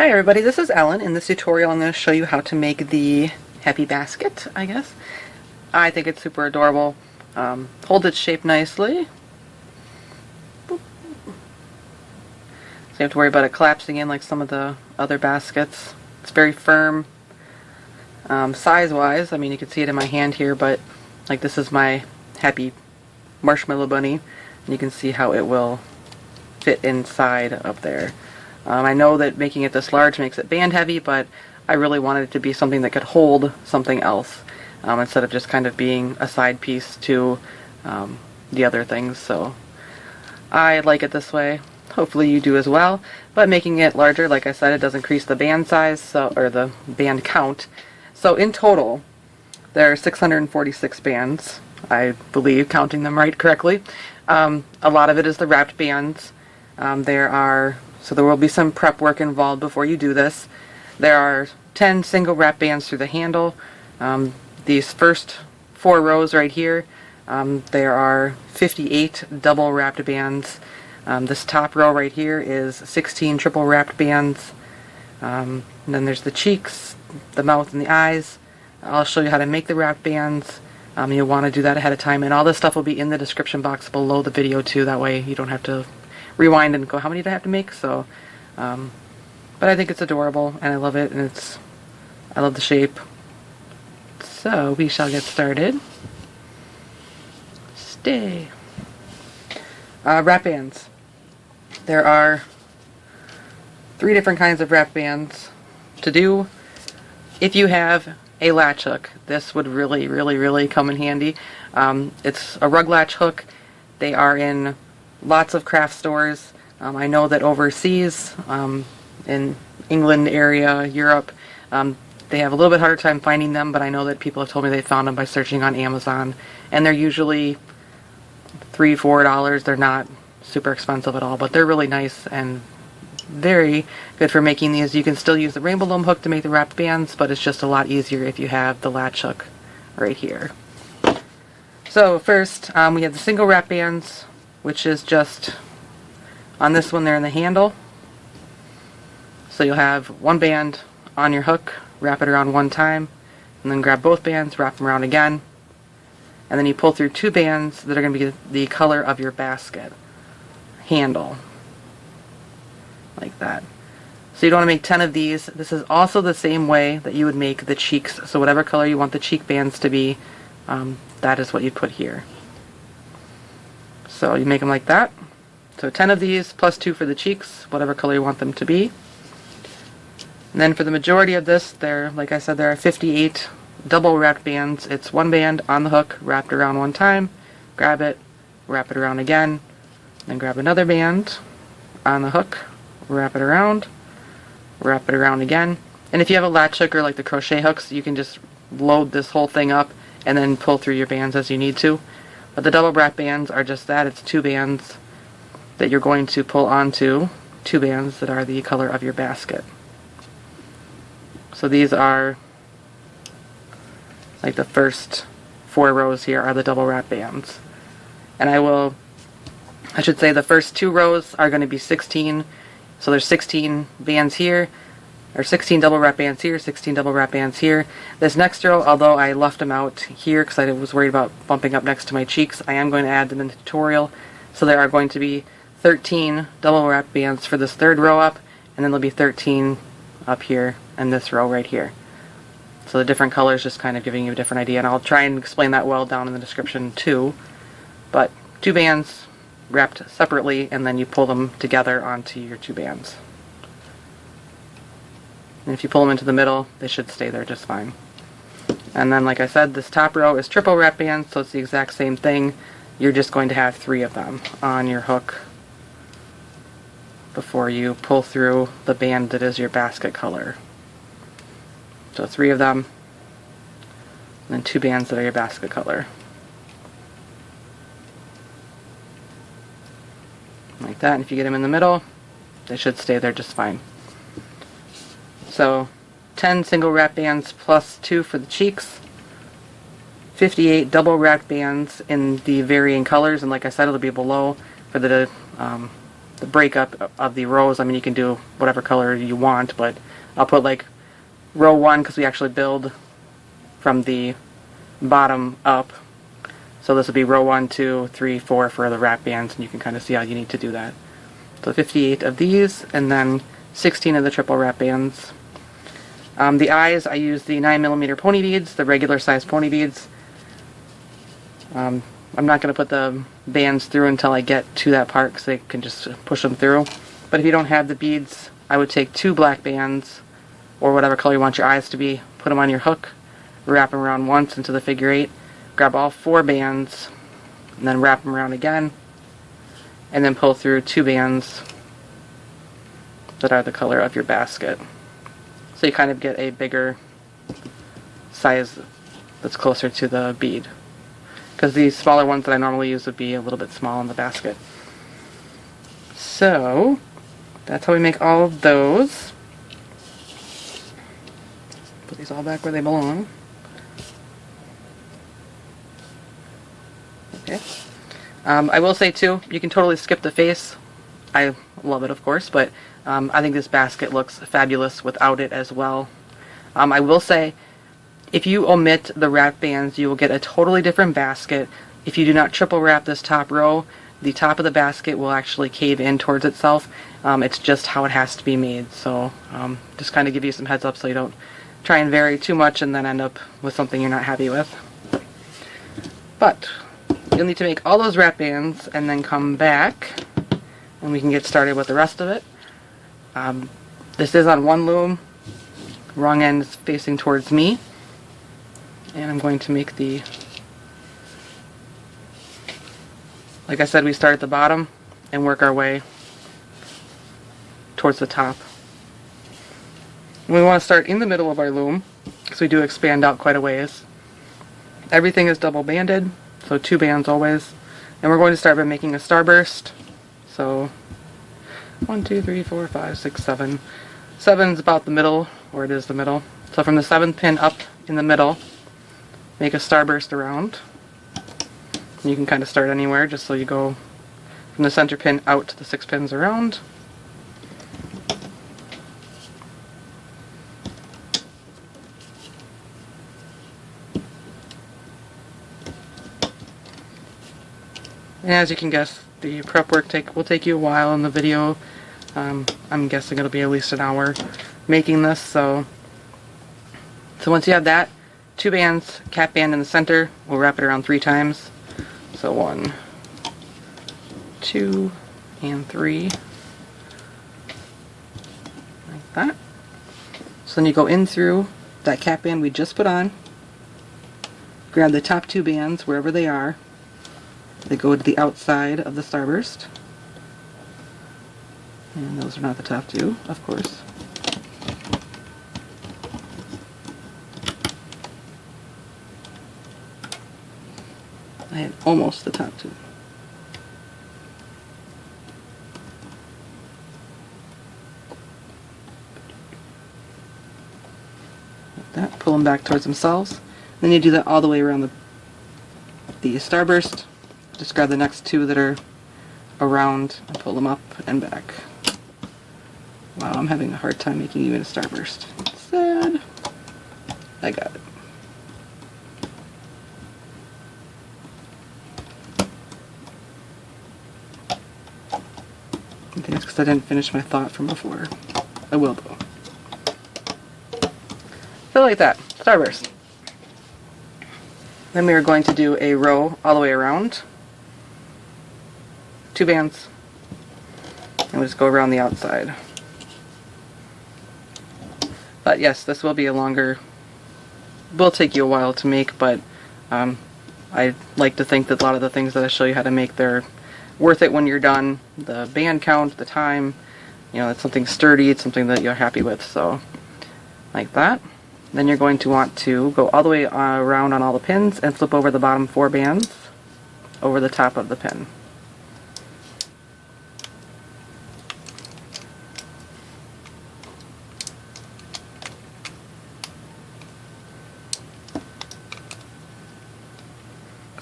Hi everybody, this is Ellen. In this tutorial I'm going to show you how to make the happy basket, I guess. I think it's super adorable. Holds its shape nicely. Boop. So you have to worry about it collapsing in like some of the other baskets. It's very firm. Size-wise, I mean you can see it in my hand here, but like this is my happy marshmallow bunny. And you can see how it will fit inside up there. I know that making it this large makes it band heavy, but I really wanted it to be something that could hold something else instead of just kind of being a side piece to the other things. So I like it this way. Hopefully you do as well. But making it larger, like I said, it does increase the band size, or the band count. So in total, there are 646 bands, I believe, counting them correctly. A lot of it is the wrapped bands. So there will be some prep work involved before you do this. There are 10 single wrap bands through the handle. These first 4 rows right here, there are 58 double wrapped bands. This top row right here is 16 triple wrapped bands. And then there's the cheeks, the mouth, and the eyes. I'll show you how to make the wrapped bands. You'll want to do that ahead of time, and all this stuff will be in the description box below the video too. That way you don't have to rewind and go, how many do I have to make? So, but I think it's adorable, and I love it, and I love the shape. So we shall get started. Stay. Wrap bands. There are 3 different kinds of wrap bands to do. If you have a latch hook, this would really come in handy. It's a rug latch hook. They are in lots of craft stores. I know that overseas, in England area, Europe, they have a little bit harder time finding them, but I know that people have told me they found them by searching on Amazon, and they're usually $3, $4. They're not super expensive at all, but they're really nice and very good for making these. You can still use the rainbow loom hook to make the wrapped bands, but it's just a lot easier if you have the latch hook right here. So first, we have the single wrap bands, which is just, on this one they're in the handle. So you'll have one band on your hook, wrap it around one time, and then grab both bands, wrap them around again, and then you pull through 2 bands that are going to be the color of your basket handle, like that. So you don't want to make 10 of these. This is also the same way that you would make the cheeks, so whatever color you want the cheek bands to be, that is what you put here. So you make them like that. So 10 of these plus 2 for the cheeks, whatever color you want them to be. And then for the majority of this, like I said, there are 58 double wrapped bands. It's one band on the hook, wrapped around one time, grab it, wrap it around again, then grab another band on the hook, wrap it around again. And if you have a latch hook or like the crochet hooks, you can just load this whole thing up and then pull through your bands as you need to. But the double wrap bands are just that. It's 2 bands that you're going to pull onto, 2 bands that are the color of your basket. So these are, like the first 4 rows here are the double wrap bands. And I should say the first 2 rows are going to be 16. So there's 16 bands here, or 16 double wrap bands here, 16 double wrap bands here. This next row, although I left them out here because I was worried about bumping up next to my cheeks, I am going to add them in the tutorial. So there are going to be 13 double wrap bands for this 3rd row up, and then there'll be 13 up here in this row right here. So the different colors just kind of giving you a different idea, and I'll try and explain that well down in the description too. But 2 bands wrapped separately, and then you pull them together onto your 2 bands. And if you pull them into the middle, they should stay there just fine. And then, like I said, this top row is triple wrap bands, so it's the exact same thing. You're just going to have 3 of them on your hook before you pull through the band that is your basket color. So 3 of them, and then 2 bands that are your basket color. Like that, and if you get them in the middle, they should stay there just fine. So 10 single wrap bands plus 2 for the cheeks, 58 double wrapped bands in the varying colors, and like I said, it'll be below for the the breakup of the rows. I mean, you can do whatever color you want, but I'll put like row 1 because we actually build from the bottom up. So this would be row 1, 2, 3, 4 for the wrap bands, and you can kind of see how you need to do that. So 58 of these, and then 16 of the triple wrap bands. The eyes, I use the 9mm pony beads, the regular size pony beads. I'm not going to put the bands through until I get to that part because they can just push them through. But if you don't have the beads, I would take 2 black bands, or whatever color you want your eyes to be, put them on your hook, wrap them around once into the figure 8, grab all 4 bands, and then wrap them around again, and then pull through 2 bands that are the color of your basket. So you kind of get a bigger size that's closer to the bead. Because these smaller ones that I normally use would be a little bit small in the basket. So that's how we make all of those. Put these all back where they belong. Okay. I will say too, you can totally skip the face. I love it, of course, but I think this basket looks fabulous without it as well. I will say, if you omit the wrap bands, you will get a totally different basket. If you do not triple wrap this top row, the top of the basket will actually cave in towards itself. It's just how it has to be made. So just kind of give you some heads up so you don't try and vary too much and then end up with something you're not happy with. But you'll need to make all those wrap bands and then come back and we can get started with the rest of it. This is on one loom. Wrong end is facing towards me. And I'm going to make the, like I said, we start at the bottom and work our way towards the top. And we want to start in the middle of our loom because we do expand out quite a ways. Everything is double banded, so 2 bands always. And we're going to start by making a starburst. So 1, 2, 3, 4, 5, 6, 7. 7's about the middle, or it is the middle. So from the 7th pin up in the middle, make a starburst around. And you can kind of start anywhere, just so you go from the center pin out to the 6 pins around. And as you can guess, the prep work will take you a while in the video. I'm guessing it'll be at least an hour making this. So once you have that, 2 bands, cap band in the center, we'll wrap it around 3 times. So 1, 2, and 3. Like that. So then you go in through that cap band we just put on, grab the top 2 bands wherever they are. They go to the outside of the starburst. And those are not the top 2, of course. I had almost the top 2. Like that. Pull them back towards themselves. Then you do that all the way around the starburst. Just grab the next 2 that are around and pull them up and back. Wow, I'm having a hard time making even a starburst. Sad. I got it. I think it's because I didn't finish my thought from before. I will though. So like that, starburst. Then we are going to do a row all the way around. 2 bands. And we'll just go around the outside. But yes, this will be a longer, will take you a while to make, but I like to think that a lot of the things that I show you how to make, they're worth it when you're done. The band count, the time, you know, it's something sturdy, it's something that you're happy with, so like that. Then you're going to want to go all the way around on all the pins and flip over the bottom 4 bands over the top of the pin.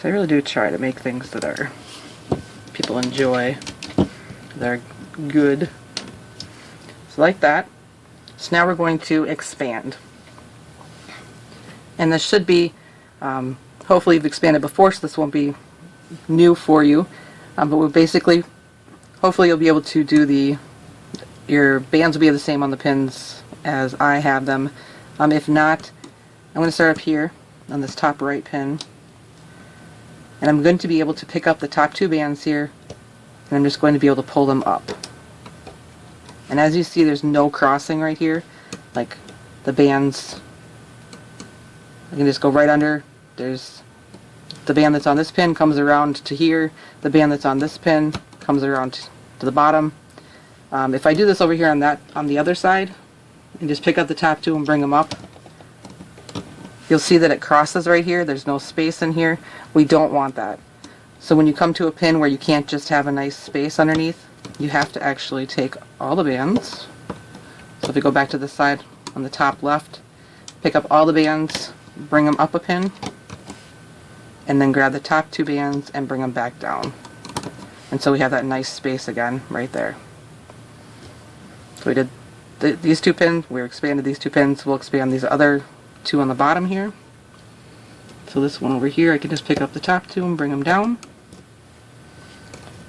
So I really do try to make things that are people enjoy, that are good. So like that. So now we're going to expand. And this should be, hopefully you've expanded before, so this won't be new for you. But we'll basically, hopefully you'll be able to do your bands will be the same on the pins as I have them. If not, I'm going to start up here on this top right pin. And I'm going to be able to pick up the top 2 bands here, and I'm just going to be able to pull them up. And as you see, there's no crossing right here. Like the bands, I can just go right under. There's the band that's on this pin comes around to here. The band that's on this pin comes around to the bottom. If I do this over here on the other side, and just pick up the top 2 and bring them up, you'll see that it crosses right here. There's no space in here. We don't want that. So when you come to a pin where you can't just have a nice space underneath, you have to actually take all the bands. So if we go back to this side on the top left, pick up all the bands, bring them up a pin, and then grab the top 2 bands and bring them back down. And so we have that nice space again right there. So we did these 2 pins, we expanded these 2 pins, we'll expand these other 2 on the bottom here. So this one over here, I can just pick up the top 2 and bring them down.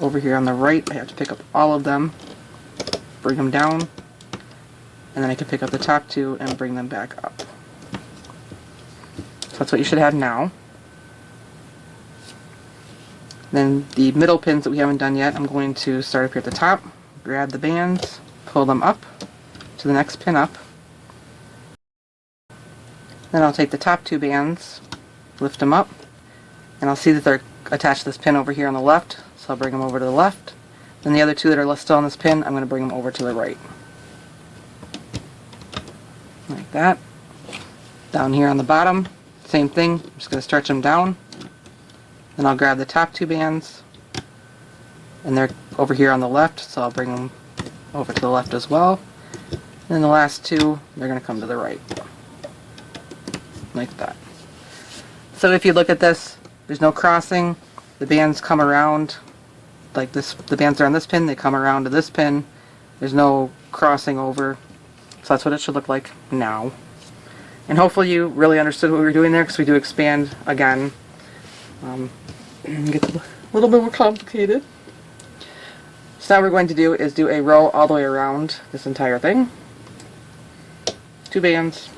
Over here on the right, I have to pick up all of them, bring them down, and then I can pick up the top 2 and bring them back up. So that's what you should have now. Then the middle pins that we haven't done yet, I'm going to start up here at the top, grab the bands, pull them up to the next pin up. Then I'll take the top 2 bands, lift them up, and I'll see that they're attached to this pin over here on the left, so I'll bring them over to the left. Then the other 2 that are still on this pin, I'm going to bring them over to the right. Like that. Down here on the bottom, same thing, I'm just going to stretch them down. Then I'll grab the top 2 bands, and they're over here on the left, so I'll bring them over to the left as well. And then the last 2, they're going to come to the right. Like that. So if you look at this, there's no crossing. The bands come around like this. The bands are on this pin, they come around to this pin. There's no crossing over. So that's what it should look like now. And hopefully you really understood what we were doing there, because we do expand again. It gets a little bit more complicated. So now what we're going to do is do a row all the way around this entire thing. 2 bands.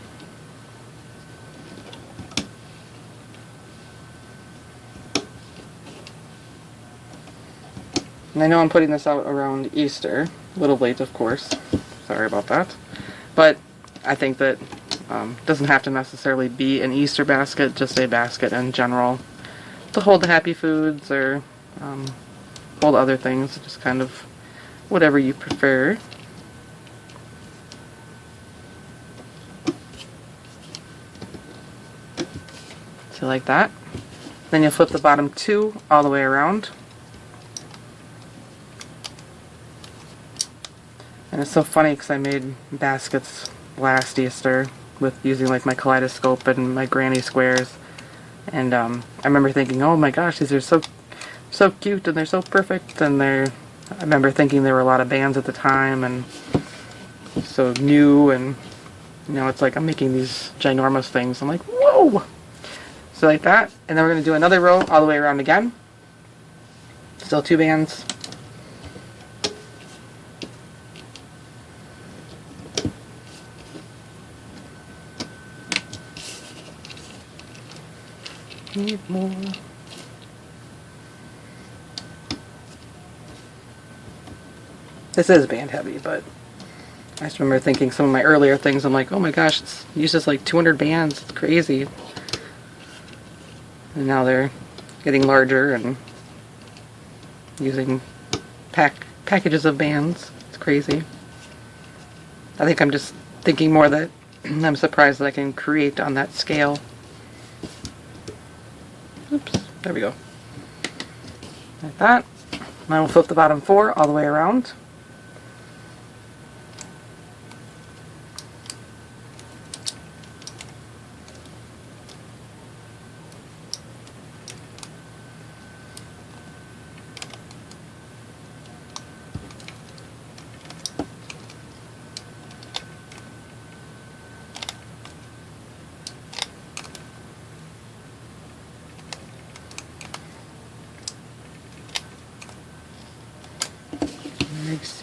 And I know I'm putting this out around Easter. A little late, of course. Sorry about that. But I think that it doesn't have to necessarily be an Easter basket, just a basket in general to hold the happy foods or hold other things, just kind of whatever you prefer. So like that. Then you'll flip the bottom 2 all the way around. And it's so funny because I made baskets last Easter with using like my kaleidoscope and my granny squares. And I remember thinking, oh my gosh, these are so cute and they're so perfect. And I remember thinking there were a lot of bands at the time and so new, and you know, it's like I'm making these ginormous things. I'm like, whoa! So like that. And then we're going to do another row all the way around again. Still 2 bands. Need more. This is band heavy, but I just remember thinking some of my earlier things, I'm like, oh my gosh, it uses like 200 bands, it's crazy. And now they're getting larger and using packages of bands. It's crazy. I think I'm just thinking more that I'm surprised that I can create on that scale. Oops, there we go. Like that. Now we'll flip the bottom 4 all the way around.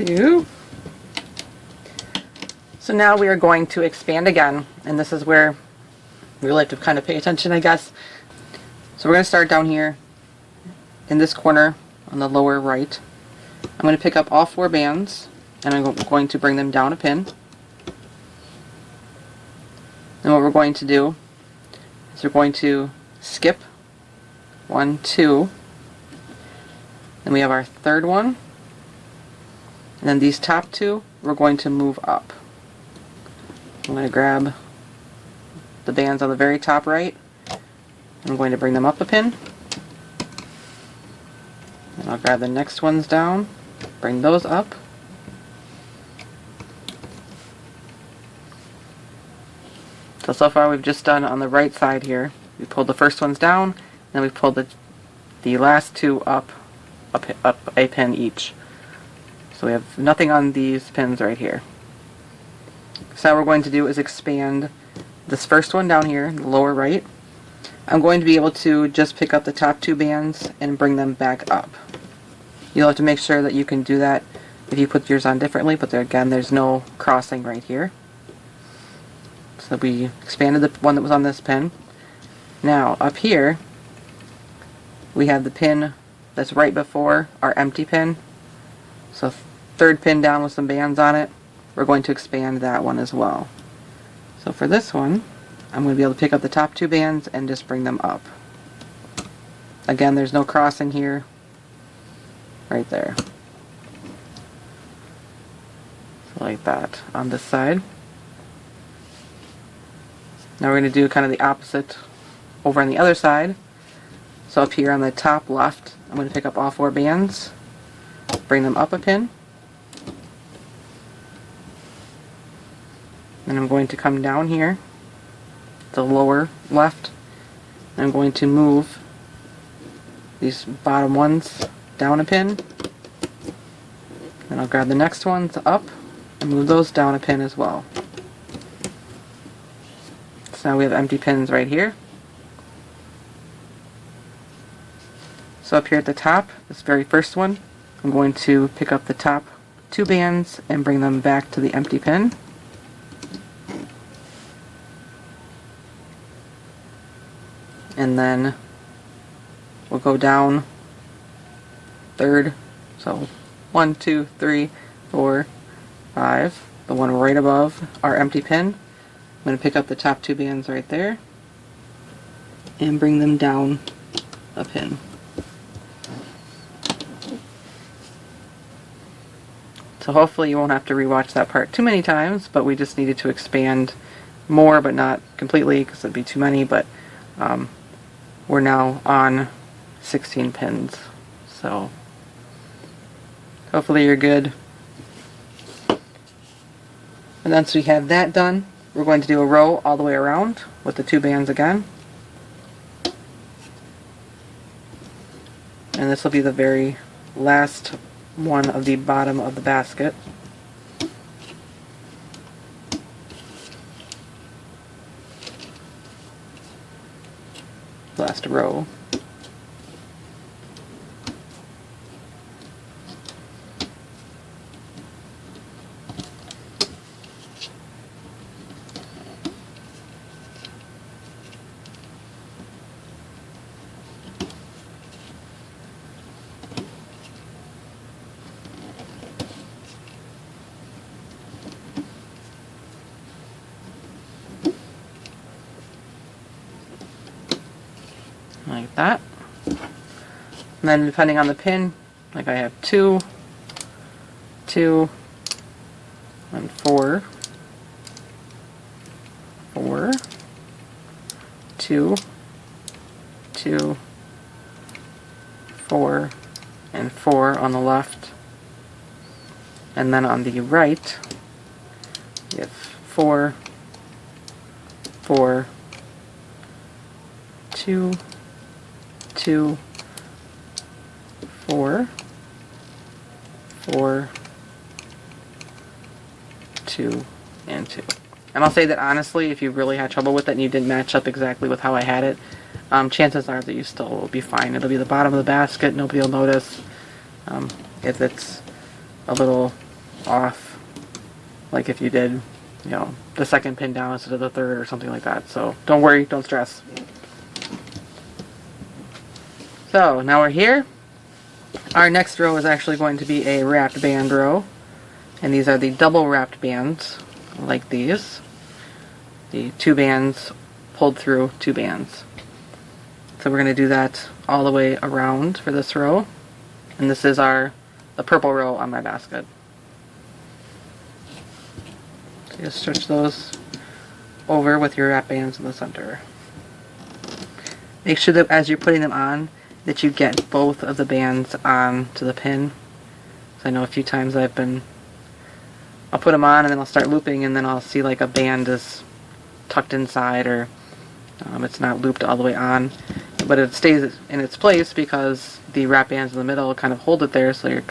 2. So now we are going to expand again, and this is where we really have to kind of pay attention, I guess. So we're going to start down here in this corner on the lower right. I'm going to pick up all 4 bands, and I'm going to bring them down a pin. And what we're going to do is we're going to skip 1, 2, then we have our third one, and then these top 2 we're going to move up. I'm going to grab the bands on the very top right, I'm going to bring them up a pin, and I'll grab the next ones down, bring those up, so far we've just done on the right side here, we pulled the first ones down, then we pulled the last 2 up a pin each. So we have nothing on these pins right here. So now what we're going to do is expand this first one down here, the lower right. I'm going to be able to just pick up the top 2 bands and bring them back up. You'll have to make sure that you can do that if you put yours on differently, but there, again, there's no crossing right here. So we expanded the one that was on this pin. Now up here we have the pin that's right before our empty pin. So third pin down with some bands on it, we're going to expand that one as well. So for this one, I'm going to be able to pick up the top 2 bands and just bring them up. Again, there's no crossing here, right there. So like that on this side. Now we're going to do kind of the opposite over on the other side. So up here on the top left, I'm going to pick up all 4 bands, bring them up a pin, and I'm going to come down here, the lower left, and I'm going to move these bottom ones down a pin, and I'll grab the next ones up and move those down a pin as well. So now we have empty pins right here. So up here at the top, this very first one, I'm going to pick up the top 2 bands and bring them back to the empty pin. And then we'll go down third, so 1, 2, 3, 4, 5, the one right above our empty pin. I'm going to pick up the top 2 bands right there and bring them down a pin. So hopefully you won't have to rewatch that part too many times, but we just needed to expand more, but not completely because it'd be too many, but we're now on 16 pins. So hopefully you're good. And once we have that done, we're going to do a row all the way around with the 2 bands again. And this will be the very last one of the bottom of the basket. Last row. Like that. And then depending on the pin, like I have 2, 2, and 4, 4, 2, 2, 4, and 4 on the left. And then on the right, you have 4, 4, 2, 2, 4, 4, 2, and 2. And I'll say that honestly, if you really had trouble with it and you didn't match up exactly with how I had it, chances are that you still will be fine. It'll be the bottom of the basket, nobody will notice. If it's a little off, like if you did, you know, the second pin down instead of the third or something like that. So don't worry, don't stress. So now we're here. Our next row is actually going to be a wrapped band row, and these are the double wrapped bands, like these. The 2 bands pulled through 2 bands. So we're going to do that all the way around for this row, and this is the purple row on my basket. So you just stretch those over with your wrap bands in the center. Make sure that as you're putting them on, that you get both of the bands on to the pin. So I know a few times I'll put them on and then I'll start looping, and then I'll see like a band is tucked inside, or it's not looped all the way on, but it stays in its place because the wrap bands in the middle kind of hold it there, so you're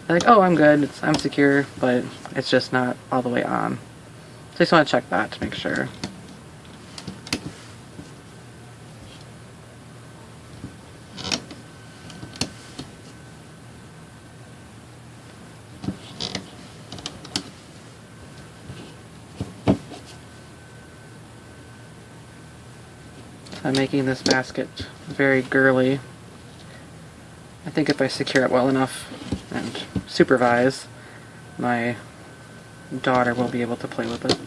like, oh, I'm good, I'm secure, but it's just not all the way on. So I just want to check that to make sure. I'm making this basket very girly. I think if I secure it well enough and supervise, my daughter will be able to play with it.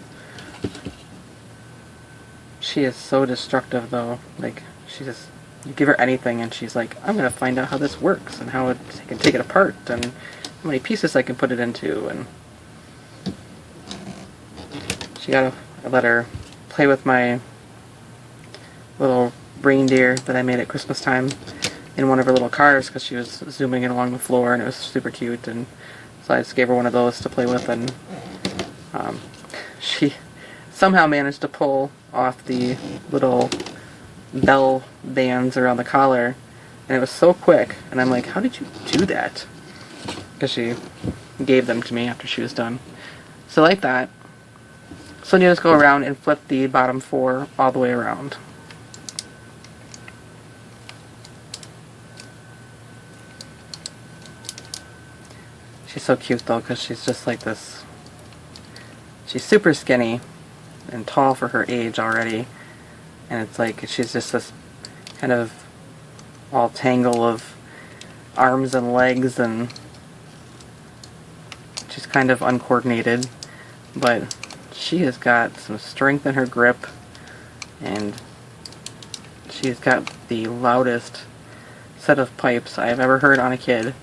She is so destructive though. Like, you give her anything and she's like, I'm going to find out how this works and how I can take it apart and how many pieces I can put it into. And I let her play with my little reindeer that I made at Christmas time in one of her little cars because she was zooming it along the floor and it was super cute, and so I just gave her one of those to play with, and she somehow managed to pull off the little bell bands around the collar, and it was so quick, and I'm like, how did you do that? Because she gave them to me after she was done. So like that. So you just go around and flip the bottom 4 all the way around. She's so cute though, because she's just like this. She's super skinny and tall for her age already, and it's like she's just this kind of all tangle of arms and legs, and she's kind of uncoordinated, but she has got some strength in her grip, and she's got the loudest set of pipes I've ever heard on a kid.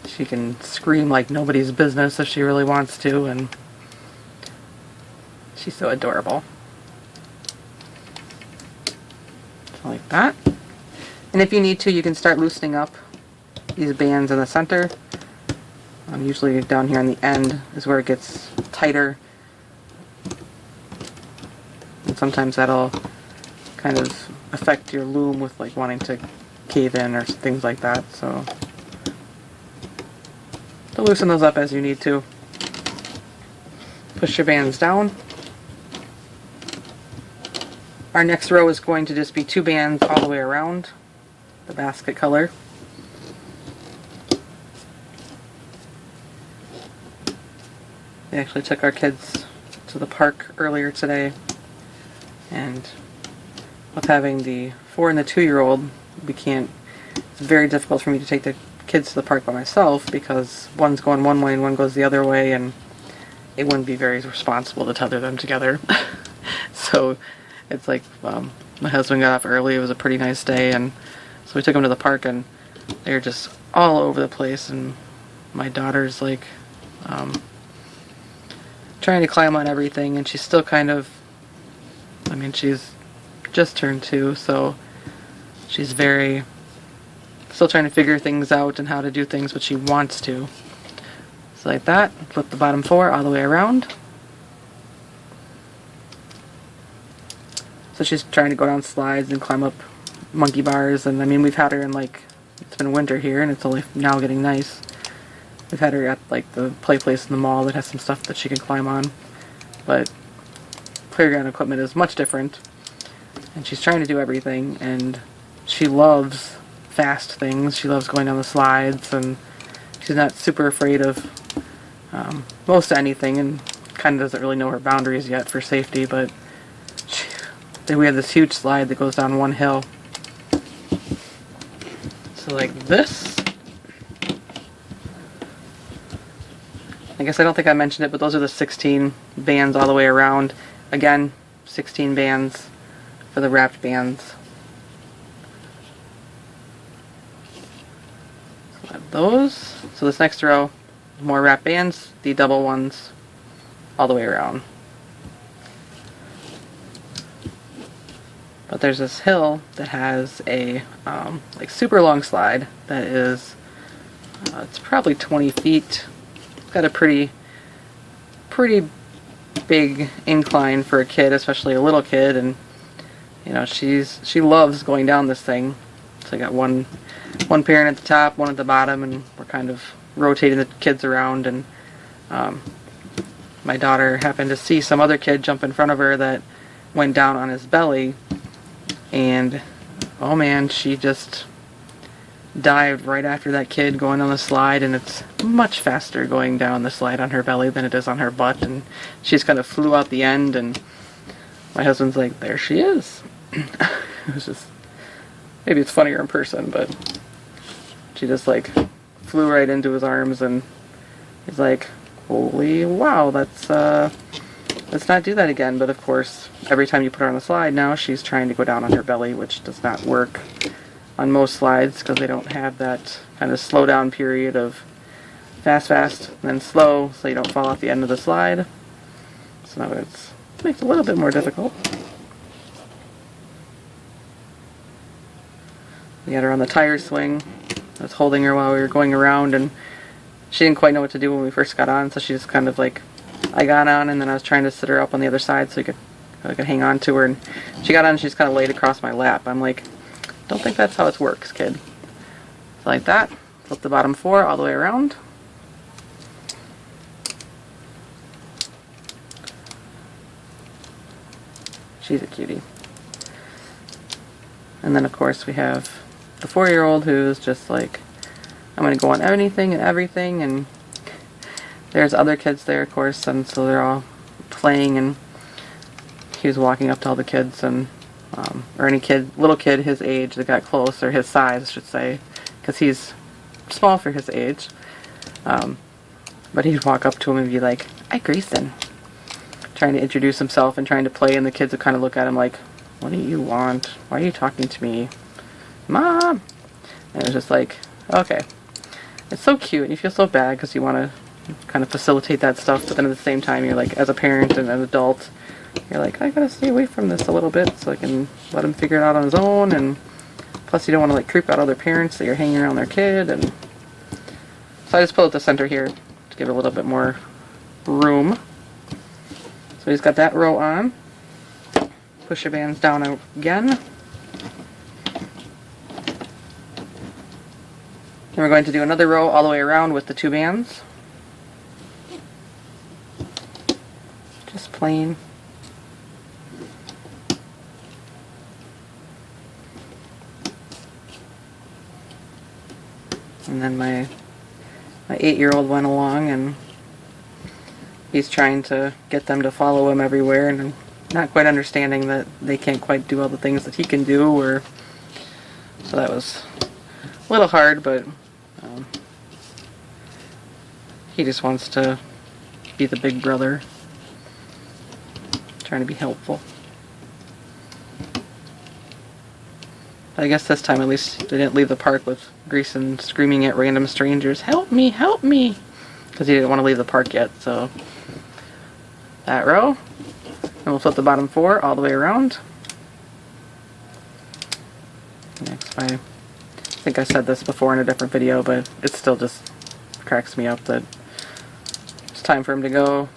She can scream like nobody's business if she really wants to, and she's so adorable. So like that. And if you need to, you can start loosening up these bands in the center. Usually down here on the end is where it gets tighter. And sometimes that'll kind of affect your loom with like wanting to cave in or things like that. So to loosen those up as you need to. Push your bands down. Our next row is going to just be 2 bands all the way around the basket color. We actually took our kids to the park earlier today, and with having the 4 and the 2-year-old, it's very difficult for me to take the kids to the park by myself because one's going one way and one goes the other way, and it wouldn't be very responsible to tether them together. So it's like my husband got off early, it was a pretty nice day, and so we took them to the park, and they're just all over the place, and my daughter's like trying to climb on everything, and she's still kind of, I mean, she's just turned 2, so she's still trying to figure things out and how to do things, but she wants to. So like that, flip the bottom 4 all the way around. So she's trying to go down slides and climb up monkey bars, and I mean, we've had her in like, it's been winter here and it's only now getting nice. We've had her at like the play place in the mall that has some stuff that she can climb on, but playground equipment is much different, and she's trying to do everything, and she loves fast things. She loves going down the slides, and she's not super afraid of most anything, and kind of doesn't really know her boundaries yet for safety, but then we have this huge slide that goes down one hill. So like this. I guess I don't think I mentioned it, but those are the 16 bands all the way around. Again, 16 bands for the wrapped bands. So I have those. So this next row, more wrapped bands, the double ones all the way around. But there's this hill that has a like super long slide that is it's probably 20 feet. It's got a pretty big incline for a kid, especially a little kid, and you know she loves going down this thing. So I got one parent at the top, one at the bottom, and we're kind of rotating the kids around. And my daughter happened to see some other kid jump in front of her that went down on his belly, and oh man, she just dived right after that kid going on the slide, and it's much faster going down the slide on her belly than it is on her butt, and she just kind of flew out the end, and my husband's like, there she is. It was just, maybe it's funnier in person, but she just like flew right into his arms, and he's like, holy wow, let's not do that again. But of course, every time you put her on the slide now, she's trying to go down on her belly, which does not work on most slides because they don't have that kind of slow down period of fast, and then slow, so you don't fall off the end of the slide. So now it makes it a little bit more difficult. We got her on the tire swing. I was holding her while we were going around, and she didn't quite know what to do when we first got on, so she just kind of like, I got on, and then I was trying to sit her up on the other side so I could hang on to her, and she got on and she just kind of laid across my lap. I'm like, don't think that's how it works, kid. So like that, flip the bottom 4 all the way around. She's a cutie. And then of course we have the 4-year-old who's just like, I'm going to go on anything and everything, and there's other kids there, of course, and so they're all playing, and he was walking up to all the kids, and or any kid, little kid his age that got close, or his size, I should say, because he's small for his age. But he'd walk up to him and be like, "Hi, Grayson," trying to introduce himself and trying to play, and the kids would kind of look at him like, "What do you want? Why are you talking to me, Mom?" And it was just like, okay, it's so cute, and you feel so bad because you want to kind of facilitate that stuff, but then at the same time, you're like, as a parent and an adult, you're like, I gotta stay away from this a little bit so I can let him figure it out on his own, and plus you don't want to like creep out other parents that you're hanging around their kid. And so I just pulled it to center here to give it a little bit more room. So he's got that row on. Push your bands down again. Then we're going to do another row all the way around with the 2 bands. Just plain. And then my 8-year-old went along, and he's trying to get them to follow him everywhere, and not quite understanding that they can't quite do all the things that he can do, or so that was a little hard, but he just wants to be the big brother, trying to be helpful. I guess this time at least they didn't leave the park with Grayson screaming at random strangers, "Help me, help me!" because he didn't want to leave the park yet. So that row, and we'll flip the bottom 4 all the way around. Next, I think I said this before in a different video, but it still just cracks me up that it's time for him to go.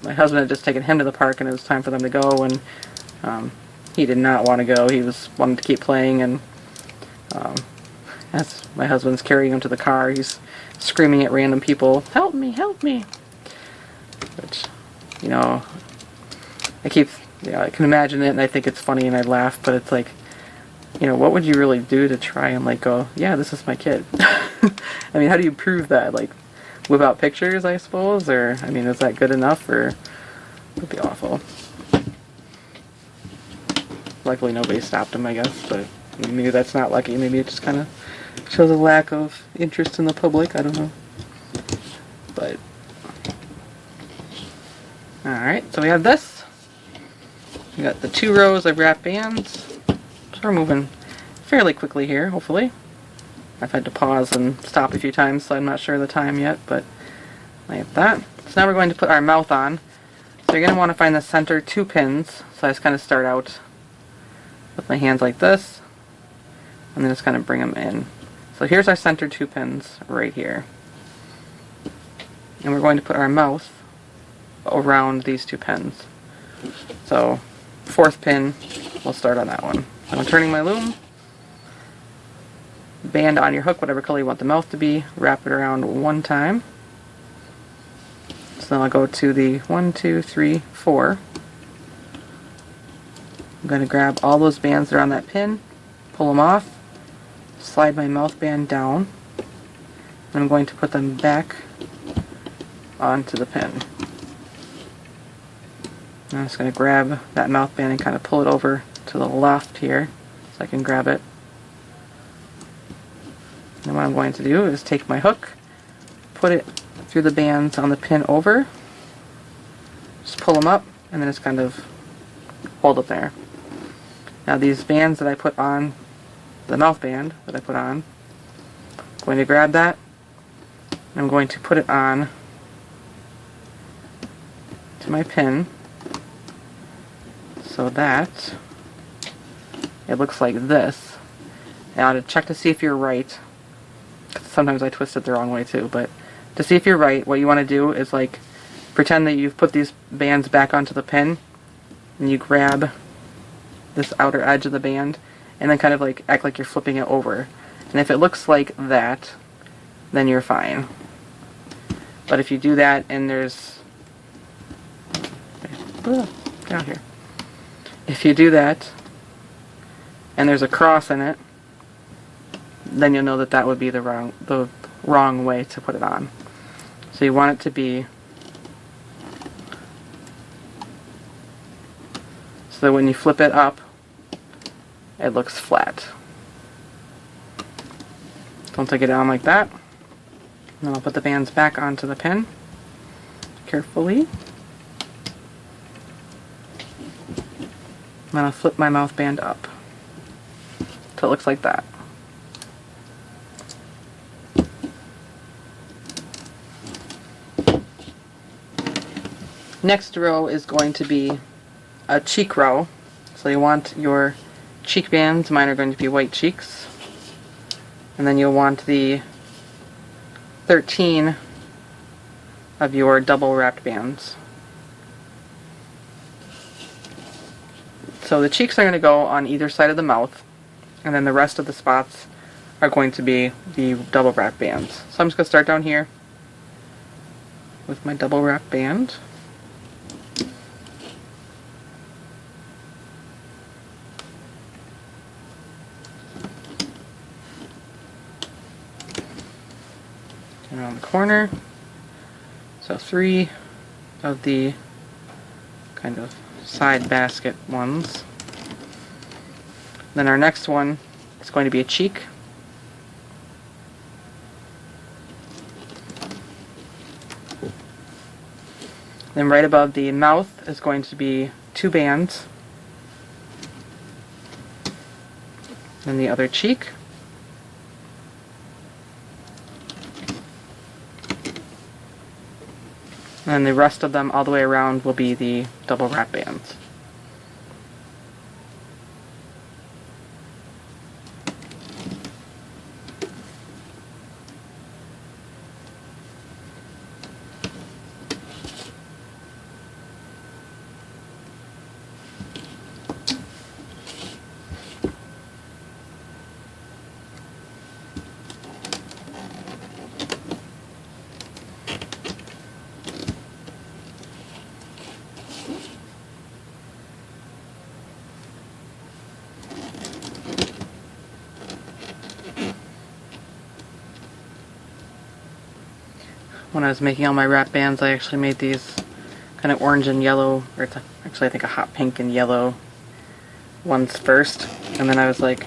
My husband had just taken him to the park, and it was time for them to go, and he did not want to go. He wanted to keep playing, and as my husband's carrying him to the car, he's screaming at random people, "Help me, help me!" Which, you know, I can imagine it, and I think it's funny, and I laugh, but it's like, you know, what would you really do to try and like go, yeah, this is my kid? I mean, how do you prove that? Like, whip out pictures, I suppose, or, I mean, is that good enough, or it would be awful. Luckily nobody stopped him, I guess, but maybe that's not lucky. Maybe it just kind of shows a lack of interest in the public, I don't know. But, alright, so we have this. We got the 2 rows of wrap bands. So we're moving fairly quickly here, hopefully. I've had to pause and stop a few times, so I'm not sure of the time yet, but like that. So now we're going to put our mouth on. So you're going to want to find the center 2 pins. So I just kind of start out with my hands like this, and then just kind of bring them in. So here's our center 2 pins right here. And we're going to put our mouth around these 2 pins. So 4th pin, we'll start on that one. So I'm turning my loom. Band on your hook, whatever color you want the mouth to be. Wrap it around 1 time. So then I'll go to the 1, 2, 3, 4. I'm going to grab all those bands that are on that pin, pull them off, slide my mouth band down, and I'm going to put them back onto the pin. I'm just going to grab that mouth band and kind of pull it over to the left here so I can grab it. And what I'm going to do is take my hook, put it through the bands on the pin over, just pull them up, and then just kind of hold it there. Now these bands that I put on, the mouth band that I put on, I'm going to grab that, and I'm going to put it on to my pin so that it looks like this. Now to check to see if you're right, sometimes I twist it the wrong way too, but to see if you're right, what you want to do is like pretend that you've put these bands back onto the pin, and you grab this outer edge of the band, and then kind of like act like you're flipping it over. And if it looks like that, then you're fine. But if you do that and there's... get out here. If you do that and there's a cross in it, then you'll know that that would be the wrong way to put it on. So you want it to be so that when you flip it up, it looks flat. Don't take it down like that. And then I'll put the bands back onto the pin carefully. And then I'll flip my mouth band up till it looks like that. Next row is going to be a cheek row. So you want your cheek bands, mine are going to be white cheeks. And then you'll want the 13 of your double wrapped bands. So the cheeks are going to go on either side of the mouth, and then the rest of the spots are going to be the double wrapped bands. So I'm just going to start down here with my double wrapped band. Around the corner. So 3 of the kind of side basket ones. Then our next one is going to be a cheek. Then right above the mouth is going to be 2 bands. Then the other cheek. And the rest of them all the way around will be the double wrap bands. when I was making all my wrap bands, I actually made these kind of orange and yellow, or it's actually I think a hot pink and yellow ones first, and then I was like,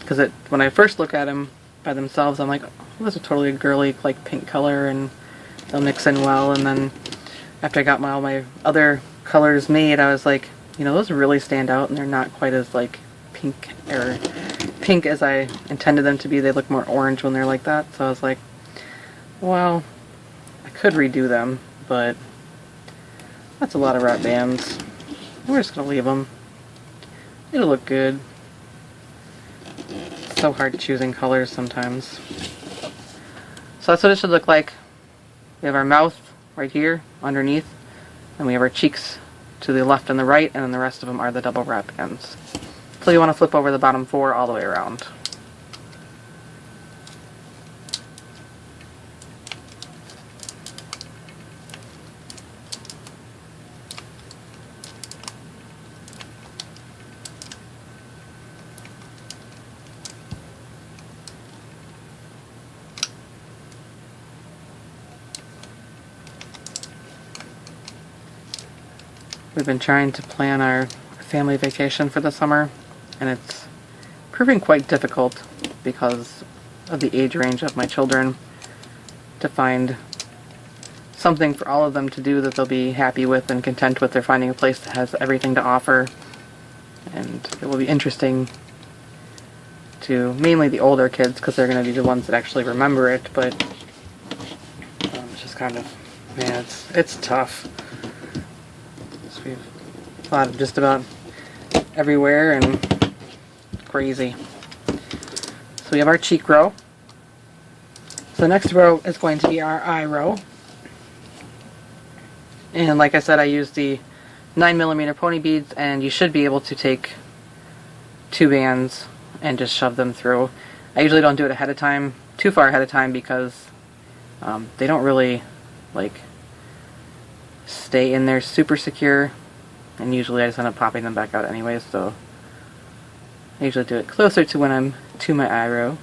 because when I first look at them by themselves, I'm like, oh, those are totally girly, like pink color, and they'll mix in well. And then after I got all my other colors made, I was like, you know, those really stand out, and they're not quite as like pink as I intended them to be. They look more orange when they're like that. So I was like, well, I could redo them, but that's a lot of wrap bands. We're just gonna leave them. It'll look good. It's so hard choosing colors sometimes. So that's what it should look like. We have our mouth right here underneath, and we have our cheeks to the left and the right, and then the rest of them are the double wrap bands. So you want to flip over the bottom 4 all the way around. We've been trying to plan our family vacation for the summer, and it's proving quite difficult because of the age range of my children to find something for all of them to do that they'll be happy with and content with. They're finding a place that has everything to offer, and it will be interesting to mainly the older kids because they're going to be the ones that actually remember it, but it's just kind of, man, it's tough. We've thought of just about everywhere and crazy. So we have our cheek row. So the next row is going to be our eye row. And like I said, I used the 9mm pony beads, and you should be able to take 2 bands and just shove them through. I usually don't do it ahead of time, too far ahead of time, because they don't really like stay in there super secure, and usually I just end up popping them back out anyways, so I usually do it closer to when I'm to my eye row.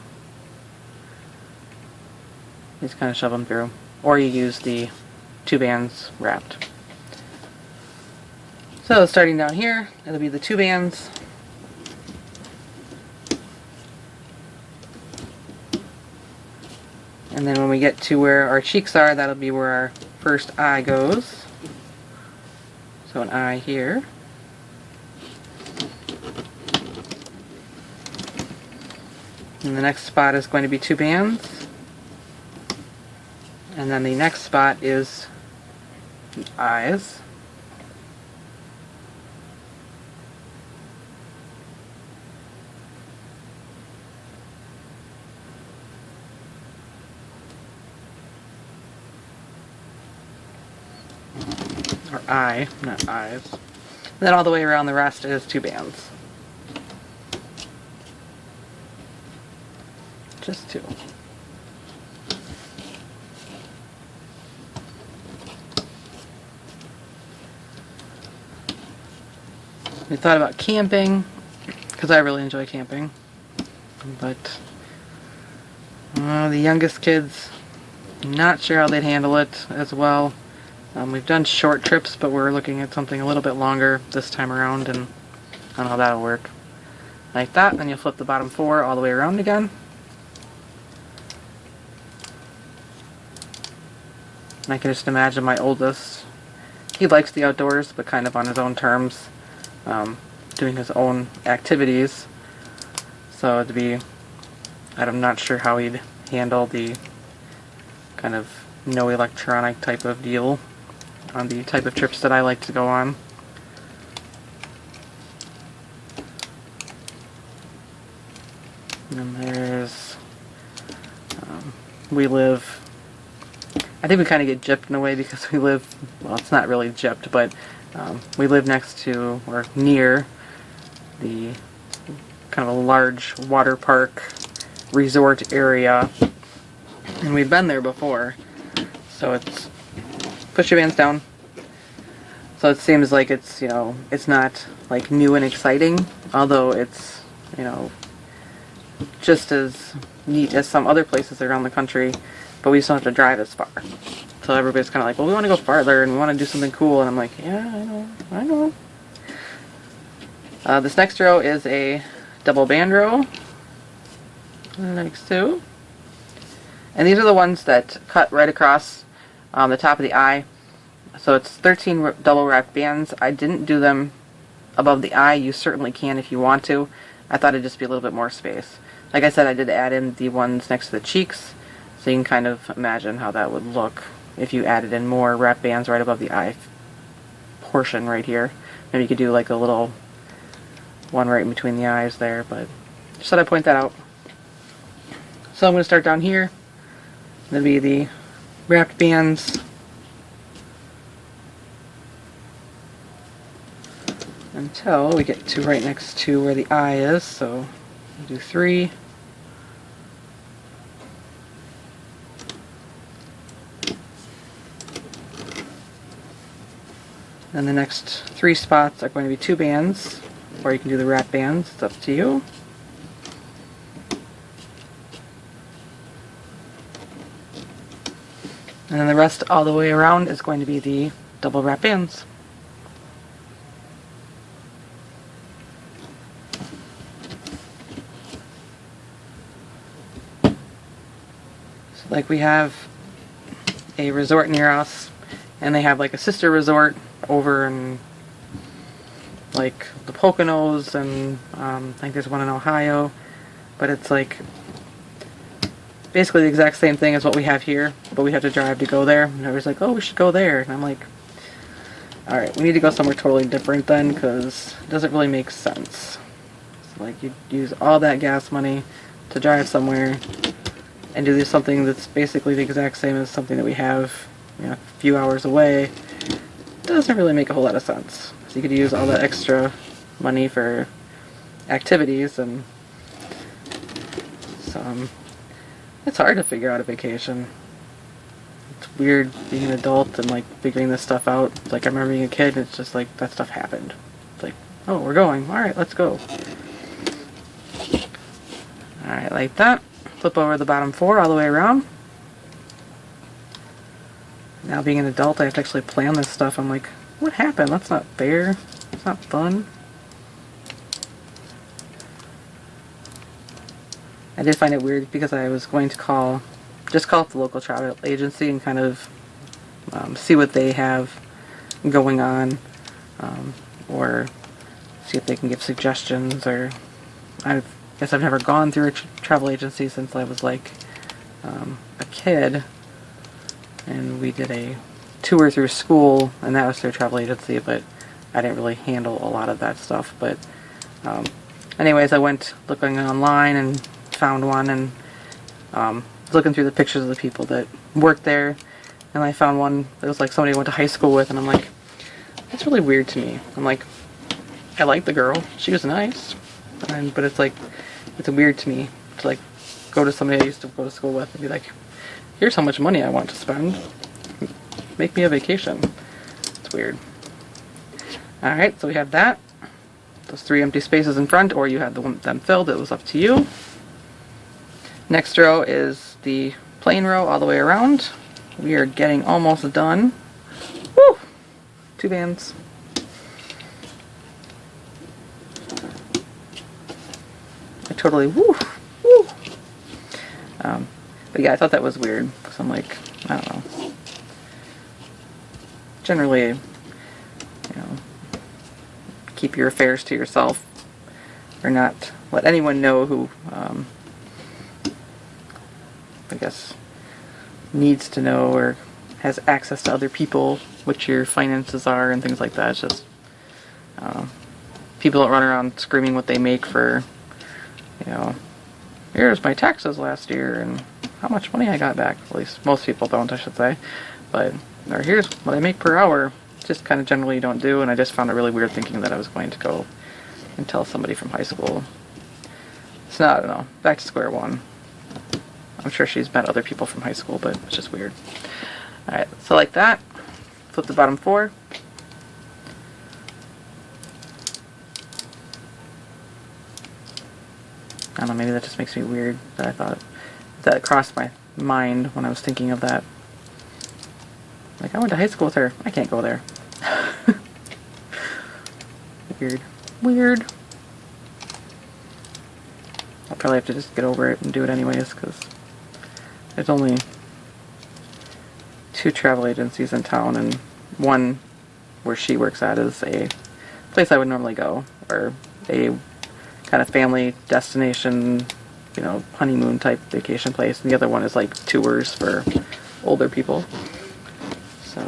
Just kind of shove them through, or you use the 2 bands wrapped. So starting down here, it'll be the 2 bands. And then when we get to where our cheeks are, that'll be where our first eye goes. So an eye here. And the next spot is going to be 2 bands. And then the next spot is the eyes. Or eye, not eyes. And then all the way around the rest is 2 bands. Just 2. We thought about camping, because I really enjoy camping, but the youngest kids, not sure how they'd handle it as well. We've done short trips, but we're looking at something a little bit longer this time around, and I don't know how that'll work. Like that, then you'll flip the bottom 4 all the way around again. And I can just imagine my oldest, he likes the outdoors, but kind of on his own terms, doing his own activities. So it'd be, I'm not sure how he'd handle the kind of no electronic type of deal on the type of trips that I like to go on. And there's, we live, I think we kind of get gypped in a way because we live, well, it's not really gypped, but we live next to, or near, the kind of a large water park resort area, and we've been there before. So it's, push your bands down. So it seems like it's, you know, it's not like new and exciting, although it's, you know, just as neat as some other places around the country, but we just don't have to drive as far. So everybody's kind of like, well, we want to go farther and we want to do something cool. And I'm like, yeah, I know. This next row is a double band row, like so. And these are the ones that cut right across the top of the eye. So it's 13 double wrapped bands. I didn't do them above the eye. You certainly can if you want to. I thought it'd just be a little bit more space. Like I said, I did add in the ones next to the cheeks, so you can kind of imagine how that would look if you added in more wrap bands right above the eye portion right here. Maybe you could do like a little one right in between the eyes there, but just thought I'd point that out. So I'm going to start down here. That'll be the wrapped bands. Until we get to right next to where the eye is, so we'll do 3. And the next 3 spots are going to be 2 bands, or you can do the wrap bands, it's up to you. And then the rest all the way around is going to be the double wrap bands. Like we have a resort near us, and they have like a sister resort over in like the Poconos, and I think there's one in Ohio, but it's like basically the exact same thing as what we have here, but we have to drive to go there. And everybody's like, oh, we should go there, and I'm like, alright, we need to go somewhere totally different then, because it doesn't really make sense. So like you use all that gas money to drive somewhere and do something that's basically the exact same as something that we have, you know, a few hours away. Doesn't really make a whole lot of sense. So you could use all that extra money for activities, and so it's hard to figure out a vacation. It's weird being an adult and like figuring this stuff out. Like I remember being a kid, and it's just like that stuff happened. It's like, oh, we're going. All right, let's go. All right, like that. Flip over the bottom 4 all the way around. Now being an adult, I have to actually plan this stuff. I'm like, what happened? That's not fair. It's not fun. I did find it weird because I was going to just call up the local travel agency and kind of see what they have going on, or see if they can give suggestions, or I guess I've never gone through a travel agency since I was like a kid, and we did a tour through school, and that was through a travel agency, but I didn't really handle a lot of that stuff. But anyways, I went looking online and found one, and looking through the pictures of the people that worked there, and I found one that was like somebody I went to high school with, and I'm like, that's really weird to me. I'm like, I like the girl, she was nice, but it's like, it's weird to me to like go to somebody I used to go to school with and be like, here's how much money I want to spend, make me a vacation. It's weird. Alright, so we have that, those 3 empty spaces in front, or you had them filled. It was up to you. Next row is the plain row all the way around. We are getting almost done. Woo! 2 bands. I totally woo! But yeah, I thought that was weird, because I'm like, I don't know. Generally, you know, keep your affairs to yourself, or not let anyone know who, I guess, needs to know or has access to other people, what your finances are and things like that. It's just, people don't run around screaming what they make for, you know, here's my taxes last year and how much money I got back. At least most people don't, I should say. But, or here's what I make per hour. Just kind of generally don't do, and I just found it really weird thinking that I was going to go and tell somebody from high school. So now, I don't know, back to square one. I'm sure she's met other people from high school, but it's just weird. Alright, so like that. Flip the bottom 4. I don't know, maybe that just makes me weird that I thought that crossed my mind when I was thinking of that. Like, I went to high school with her. I can't go there. Weird. Weird. I'll probably have to just get over it and do it anyways, because there's only 2 travel agencies in town, and one where she works at is a place I would normally go, or a kind of family destination, you know, honeymoon type vacation place, and the other one is like tours for older people. So,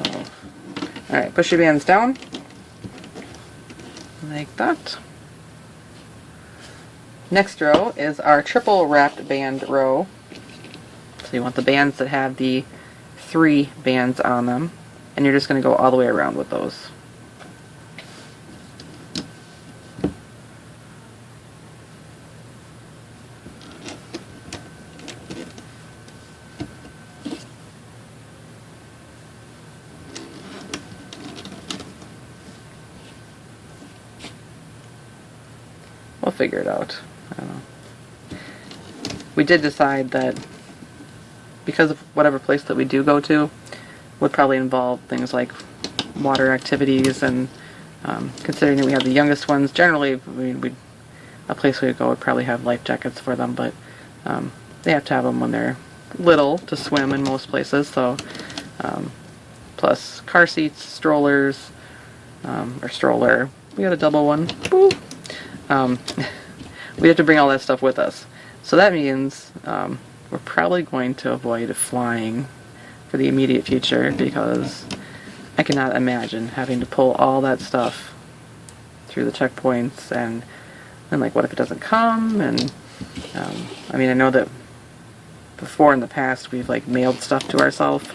alright, push your bands down, like that. Next row is our triple wrapped band row. So you want the bands that have the 3 bands on them, and you're just going to go all the way around with those. We'll figure it out. I don't know. We did decide that because of whatever place that we do go to would probably involve things like water activities, and considering that we have the youngest ones, generally a place we would go would probably have life jackets for them, but they have to have them when they're little to swim in most places, so plus car seats, strollers, or stroller. We got a double one. Woo! We have to bring all that stuff with us. So that means we're probably going to avoid flying for the immediate future, because I cannot imagine having to pull all that stuff through the checkpoints, and like, what if it doesn't come? And I mean, I know that before in the past we've like mailed stuff to ourselves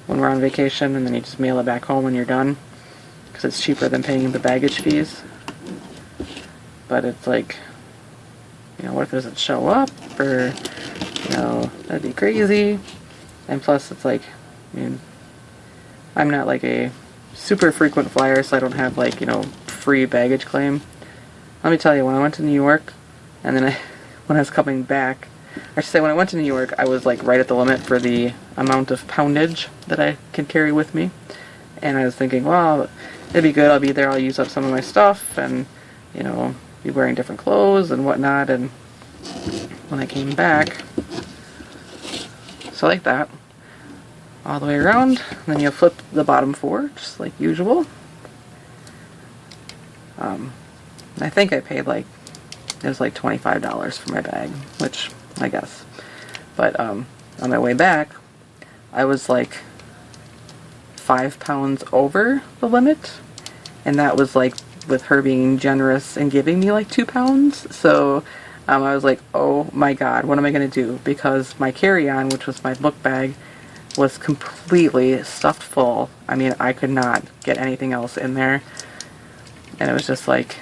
when we're on vacation, and then you just mail it back home when you're done, because it's cheaper than paying the baggage fees. But it's like, you know, what if it doesn't show up, or, you know, that'd be crazy. And plus, it's like, I mean, I'm not like a super frequent flyer, so I don't have like, you know, free baggage claim. Let me tell you, when I went to New York, and then when I was coming back, I should say when I went to New York, I was like right at the limit for the amount of poundage that I can carry with me. And I was thinking, well, it'd be good, I'll be there, I'll use up some of my stuff, and, you know, be wearing different clothes and whatnot. And when I came back, so like that, all the way around, and then you'll flip the bottom 4, just like usual. I think I paid like, it was like $25 for my bag, which I guess. But on my way back, I was like 5 pounds over the limit, and that was like with her being generous and giving me like 2 pounds. So I was like, oh my god, what am I going to do? Because my carry-on, which was my book bag, was completely stuffed full. I mean, I could not get anything else in there. And it was just like,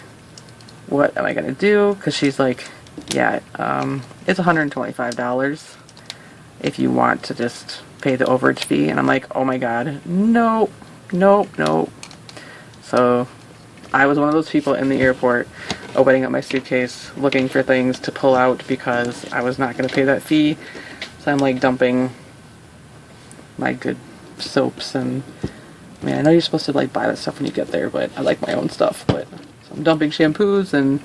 what am I going to do? Because she's like, yeah, it's $125 if you want to just pay the overage fee. And I'm like, oh my god, nope, nope, nope. So I was one of those people in the airport opening up my suitcase looking for things to pull out because I was not going to pay that fee. So I'm like dumping my good soaps, and I mean, I know you're supposed to like buy that stuff when you get there, but I like my own stuff. But so I'm dumping shampoos and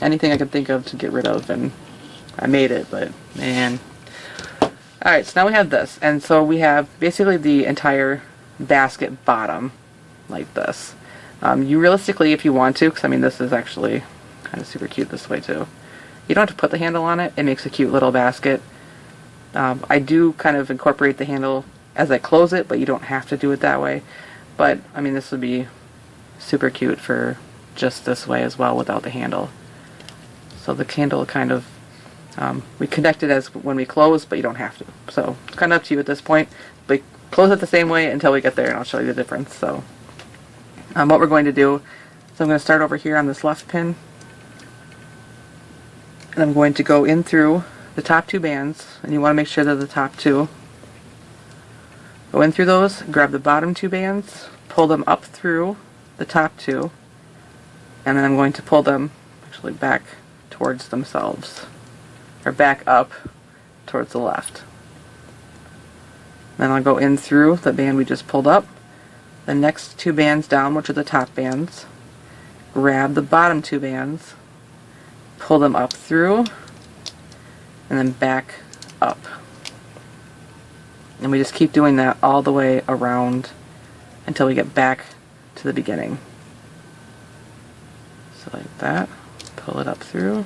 anything I could think of to get rid of, and I made it, but man. Alright, so now we have this, and so we have basically the entire basket bottom like this. You realistically, if you want to, because I mean this is actually kind of super cute this way too, you don't have to put the handle on it. It makes a cute little basket. I do kind of incorporate the handle as I close it, but you don't have to do it that way. But I mean, this would be super cute for just this way as well without the handle. So the handle kind of, we connect it as when we close, but you don't have to. So it's kind of up to you at this point. But close it the same way until we get there, and I'll show you the difference. So what we're going to do is I'm going to start over here on this left pin, and I'm going to go in through the top 2 bands, and you want to make sure they're the top 2. Go in through those, grab the bottom 2 bands, pull them up through the top 2, and then I'm going to pull them actually back towards themselves, or back up towards the left. Then I'll go in through the band we just pulled up, the next 2 bands down, which are the top bands, grab the bottom 2 bands, pull them up through, and then back up. And we just keep doing that all the way around until we get back to the beginning. So like that, pull it up through.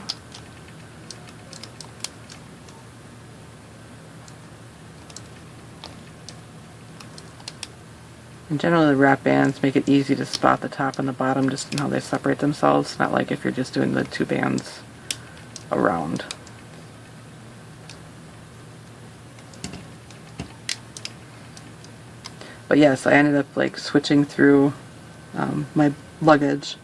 And generally the wrap bands make it easy to spot the top and the bottom just in how they separate themselves, not like if you're just doing the 2 bands around. But yes, I ended up like switching through my luggage,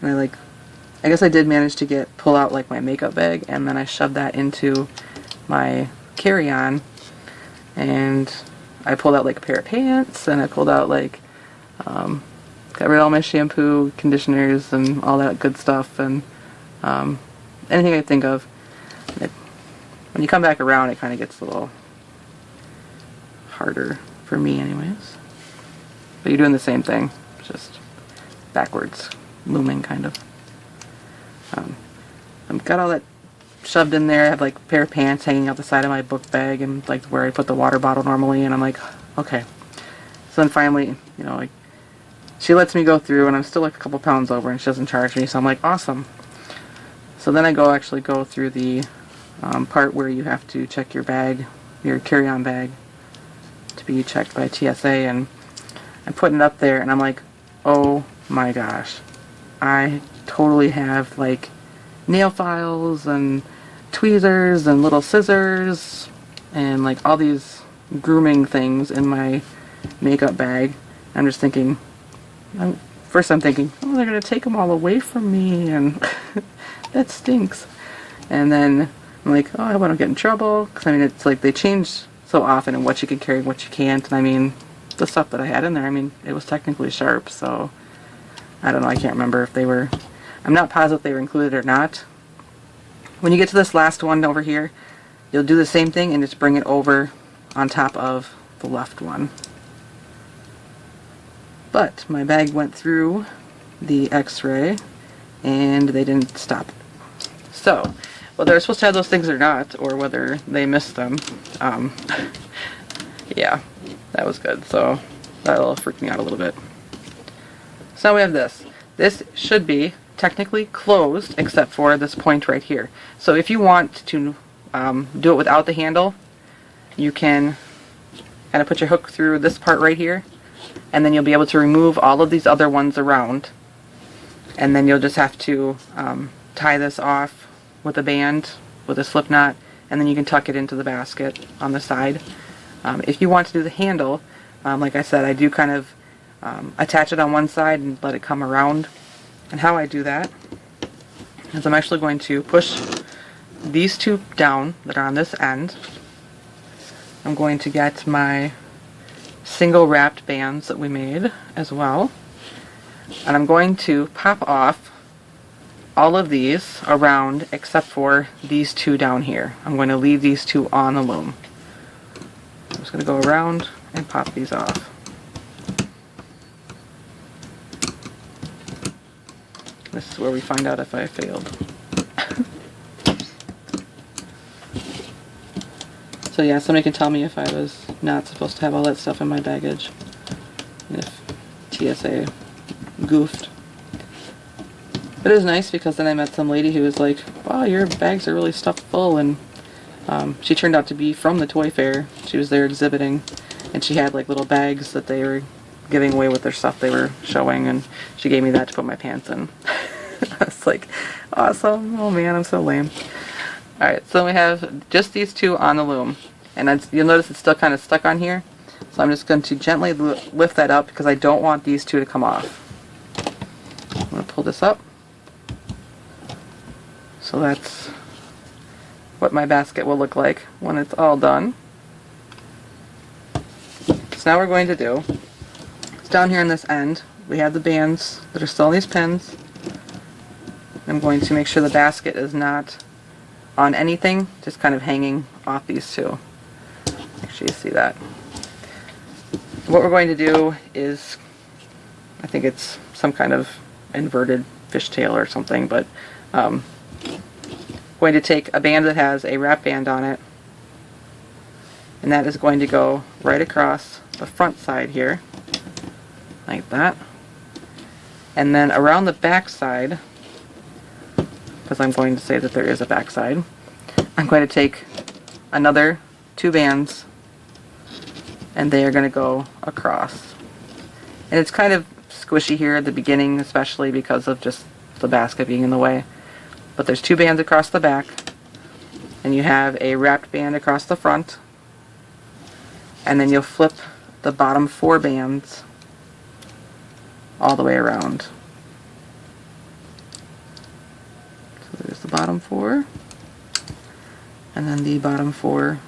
and I guess I did manage to pull out like my makeup bag, and then I shoved that into my carry-on, and I pulled out like a pair of pants, and I pulled out like got rid of all my shampoo, conditioners, and all that good stuff, and anything I could think of. When you come back around, it kind of gets a little harder for me anyways. But you're doing the same thing, just backwards, looming kind of. I've got all that shoved in there. I have like a pair of pants hanging out the side of my book bag, and like where I put the water bottle normally, and I'm like, okay. So then finally, you know, like, she lets me go through, and I'm still like a couple pounds over, and she doesn't charge me, so I'm like, awesome. So then I actually go through the part where you have to check your bag, your carry-on bag, to be checked by TSA, and I'm putting it up there, and I'm like, oh my gosh, I totally have like nail files and tweezers and little scissors and like all these grooming things in my makeup bag. I'm just thinking, first I'm thinking, oh, they're gonna take them all away from me, and that stinks. And then I'm like, oh, I want to get in trouble, because I mean, it's like they change so often and what you can carry and what you can't. And I mean, the stuff that I had in there, I mean, it was technically sharp, so I don't know, I can't remember if they were, I'm not positive if they were included or not. When you get to this last one over here, you'll do the same thing and just bring it over on top of the left one. But my bag went through the x-ray and they didn't stop it. So, whether they're supposed to have those things or not, or whether they missed them, yeah, that was good. So that'll freak me out a little bit. So now we have this. This should be technically closed except for this point right here. So if you want to do it without the handle, you can kind of put your hook through this part right here, and then you'll be able to remove all of these other ones around, and then you'll just have to tie this off with a band with a slip knot, and then you can tuck it into the basket on the side. If you want to do the handle, like I said, I do kind of attach it on one side and let it come around. And how I do that is I'm actually going to push these 2 down that are on this end. I'm going to get my single wrapped bands that we made as well, and I'm going to pop off all of these around except for these 2 down here. I'm going to leave these 2 on the loom. I'm just going to go around and pop these off. This is where we find out if I failed. So yeah, somebody can tell me if I was not supposed to have all that stuff in my baggage, and if TSA goofed. But it was nice because then I met some lady who was like, wow, your bags are really stuffed full, and she turned out to be from the toy fair. She was there exhibiting, and she had like little bags that they were giving away with their stuff they were showing, and she gave me that to put my pants in. I was like, awesome. Oh man, I'm so lame. Alright, so we have just these 2 on the loom, and you'll notice it's still kind of stuck on here, so I'm just going to gently lift that up because I don't want these 2 to come off. I'm going to pull this up. So that's what my basket will look like when it's all done. So now we're going to do, it's down here on this end, we have the bands that are still on these pins. I'm going to make sure the basket is not on anything, just kind of hanging off these 2. Make sure you see that. What we're going to do is, I think it's some kind of inverted fishtail or something, but going to take a band that has a wrap band on it, and that is going to go right across the front side here, like that. And then around the back side, because I'm going to say that there is a back side, I'm going to take another 2 bands, and they are going to go across. And it's kind of squishy here at the beginning, especially because of just the basket being in the way. But there's 2 bands across the back, and you have a wrapped band across the front, and then you'll flip the bottom 4 bands all the way around. So there's the bottom 4, and then the bottom 4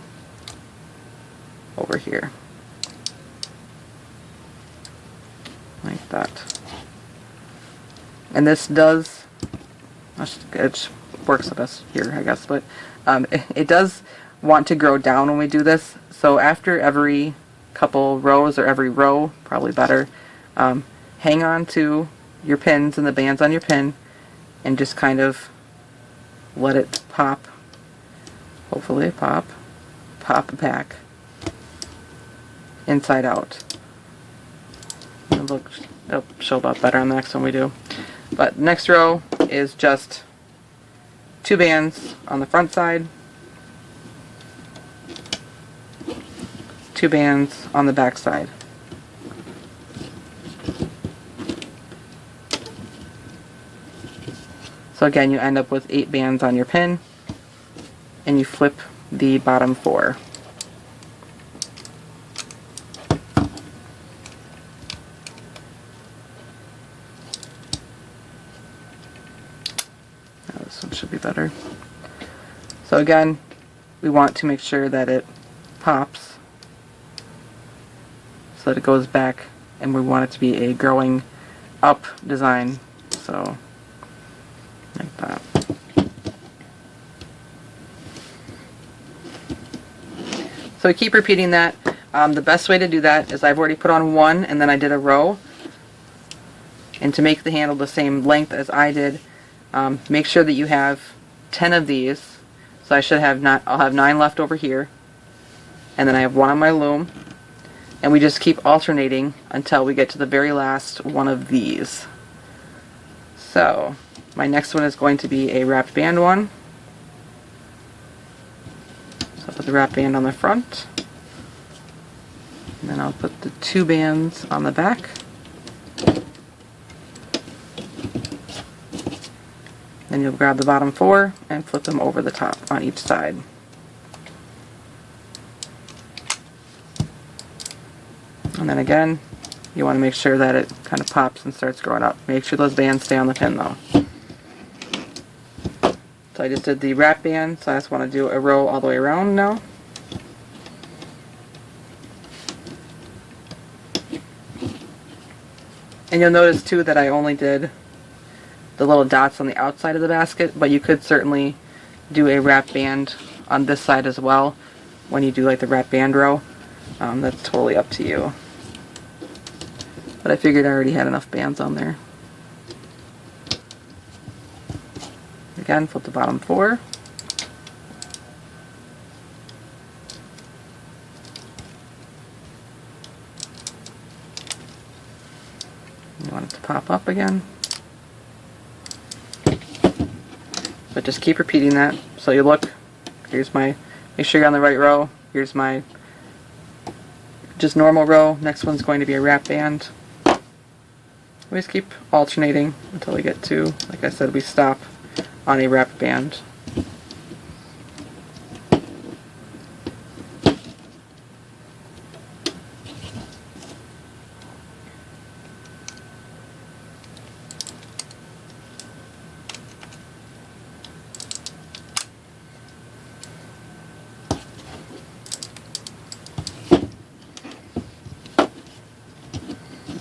over here, like that. And this does, it works the best here, I guess, but it does want to grow down when we do this. So after every couple rows, or every row, probably better, hang on to your pins and the bands on your pin, and just kind of let it pop. Hopefully pop back inside out. It'll show up better on the next one we do. But next row is just 2 bands on the front side, 2 bands on the back side. So again, you end up with 8 bands on your pin, and you flip the bottom 4. Now this one should be better. So again, we want to make sure that it pops so that it goes back, and we want it to be a growing up design. So like that. So we keep repeating that. The best way to do that is I've already put on 1, and then I did a row. And to make the handle the same length as I did, make sure that you have 10 of these. So I should have I'll have 9 left over here, and then I have 1 on my loom, and we just keep alternating until we get to the very last one of these. So my next one is going to be a wrapped band one. So I'll put the wrapped band on the front, and then I'll put the 2 bands on the back. Then you'll grab the bottom 4 and flip them over the top on each side. And then again, you want to make sure that it kind of pops and starts growing up. Make sure those bands stay on the pin though. So I just did the wrap band, so I just want to do a row all the way around now. And you'll notice too that I only did the little dots on the outside of the basket, but you could certainly do a wrap band on this side as well when you do like the wrap band row. That's totally up to you. But I figured I already had enough bands on there. Again, flip the bottom 4. You want it to pop up again. But just keep repeating that. So you look, here's my, make sure you're on the right row. Here's my just normal row. Next one's going to be a wrap band. We just keep alternating until we get to, like I said, we stop on a wrap band.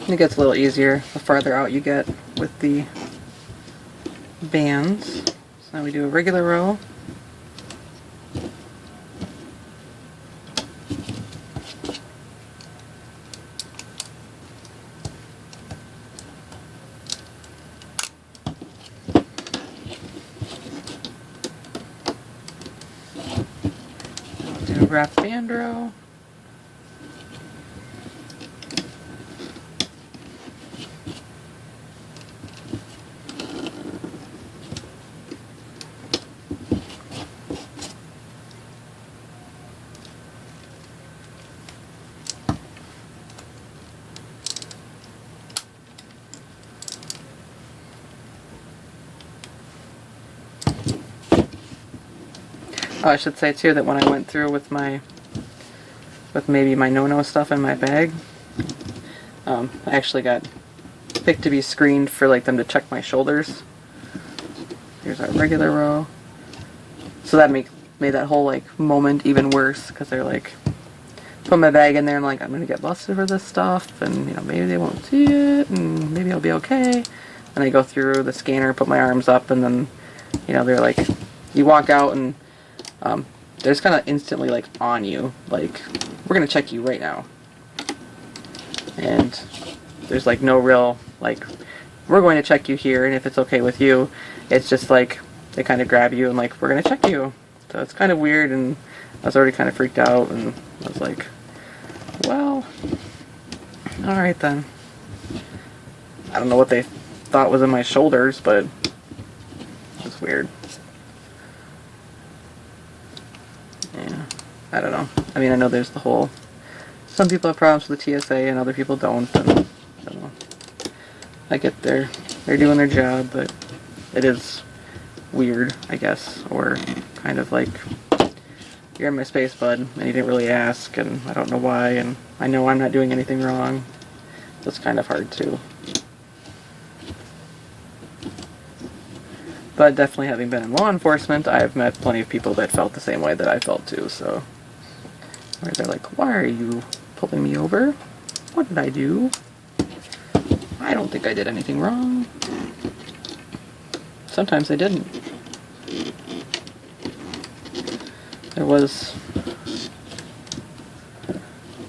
It gets a little easier the farther out you get with the bands. So now we do a regular row. wrap band row. Oh, I should say too that when I went through with maybe my no-no stuff in my bag, I actually got picked to be screened for like them to check my shoulders. Here's our regular row. So that made that whole like moment even worse, because they're like put my bag in there and like, I'm gonna get busted for this stuff, and you know, maybe they won't see it, and maybe I'll be okay. And I go through the scanner, put my arms up, and then, you know, they're like, you walk out and they're just kind of instantly like on you, like, we're gonna check you right now. And there's like no real like, we're going to check you here, and if it's okay with you, it's just like they kind of grab you and like, we're gonna check you. So it's kind of weird, and I was already kind of freaked out, and I was like, well, alright then. I don't know what they thought was in my shoulders, but it's weird. Yeah, I don't know. I mean, I know there's the whole, some people have problems with the TSA and other people don't, and I don't know. I get they're doing their job, but it is weird, I guess, or kind of like, you're in my space, bud, and you didn't really ask, and I don't know why, and I know I'm not doing anything wrong. It's kind of hard too. But definitely, having been in law enforcement, I've met plenty of people that felt the same way that I felt too, so. Where they're like, why are you pulling me over? What did I do? I don't think I did anything wrong. Sometimes I didn't. There was...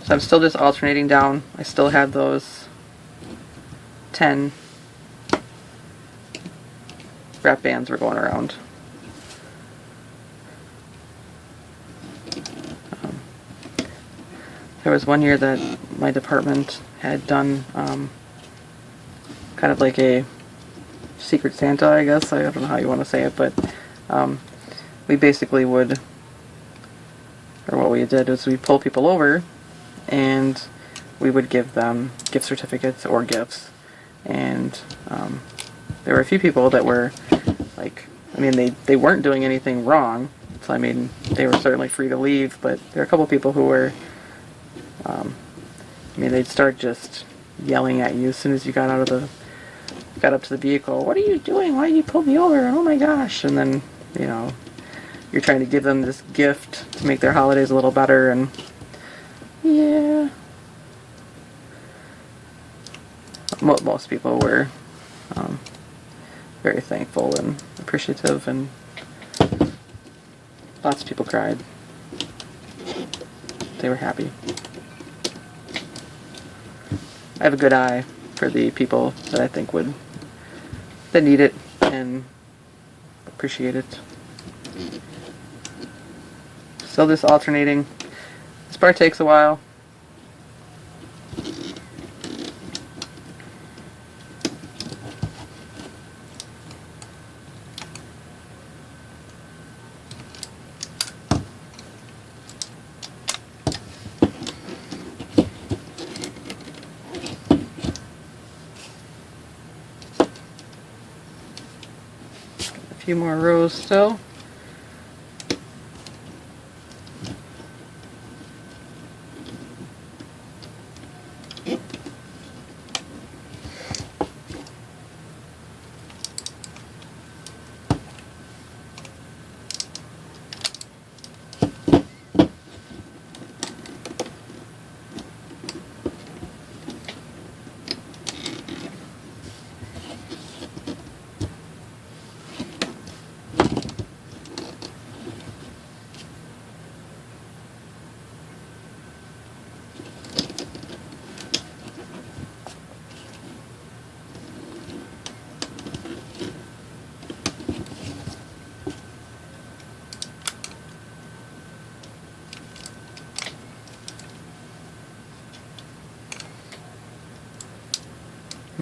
So I'm still just alternating down. I still have those 10 wrap bands were going around. There was one year that my department had done kind of like a Secret Santa, I guess. I don't know how you want to say it, but we basically would, or what we did was we pull people over and we would give them gift certificates or gifts. And there were a few people that were like, I mean, they weren't doing anything wrong, so I mean, they were certainly free to leave, but there were a couple people who were, I mean, they'd start just yelling at you as soon as you got up to the vehicle. What are you doing? Why did you pull me over? Oh my gosh. And then, you know, you're trying to give them this gift to make their holidays a little better, and yeah. Most people were very thankful and appreciative, and lots of people cried. They were happy. I have a good eye for the people that I think that need it and appreciate it. Still just alternating. This part takes a while. A few more rows still.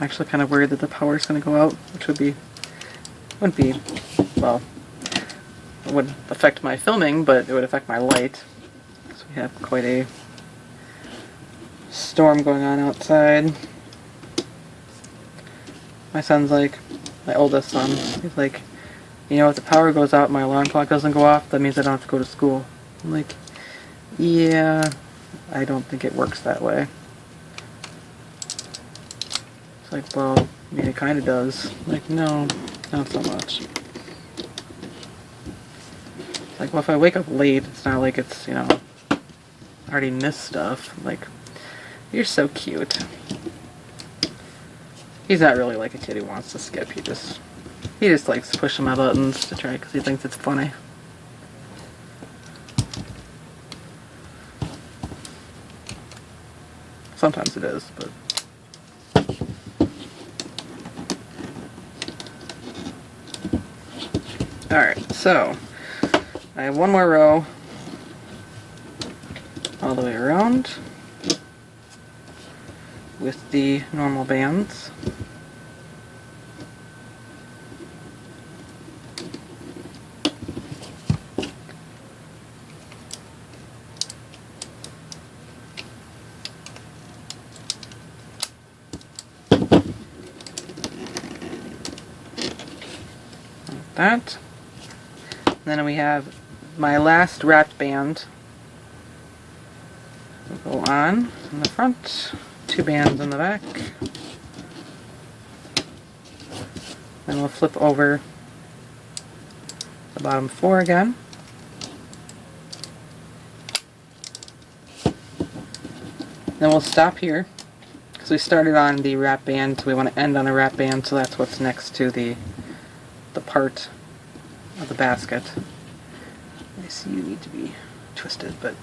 actually kind of worried that the power's going to go out, which wouldn't be, well, it wouldn't affect my filming, but it would affect my light. So we have quite a storm going on outside. My son's like, my oldest son, he's like, you know, if the power goes out and my alarm clock doesn't go off, that means I don't have to go to school. I'm like, yeah, I don't think it works that way. It's like, well, I mean, it kind of does. I'm like, no, not so much. It's like, well, if I wake up late, it's not like it's, you know, I already missed stuff. I'm like, you're so cute. He's not really like a kid who wants to skip. He just likes pushing my buttons to try because he thinks it's funny. Sometimes it is, but alright, so I have one more row all the way around with the normal bands. That. And then we have my last wrapped band. We'll go on in the front, 2 bands in the back. Then we'll flip over the bottom 4 again. Then we'll stop here because we started on the wrap band, so we want to end on a wrap band, so that's what's next to the part of the basket. I see you need to be twisted, but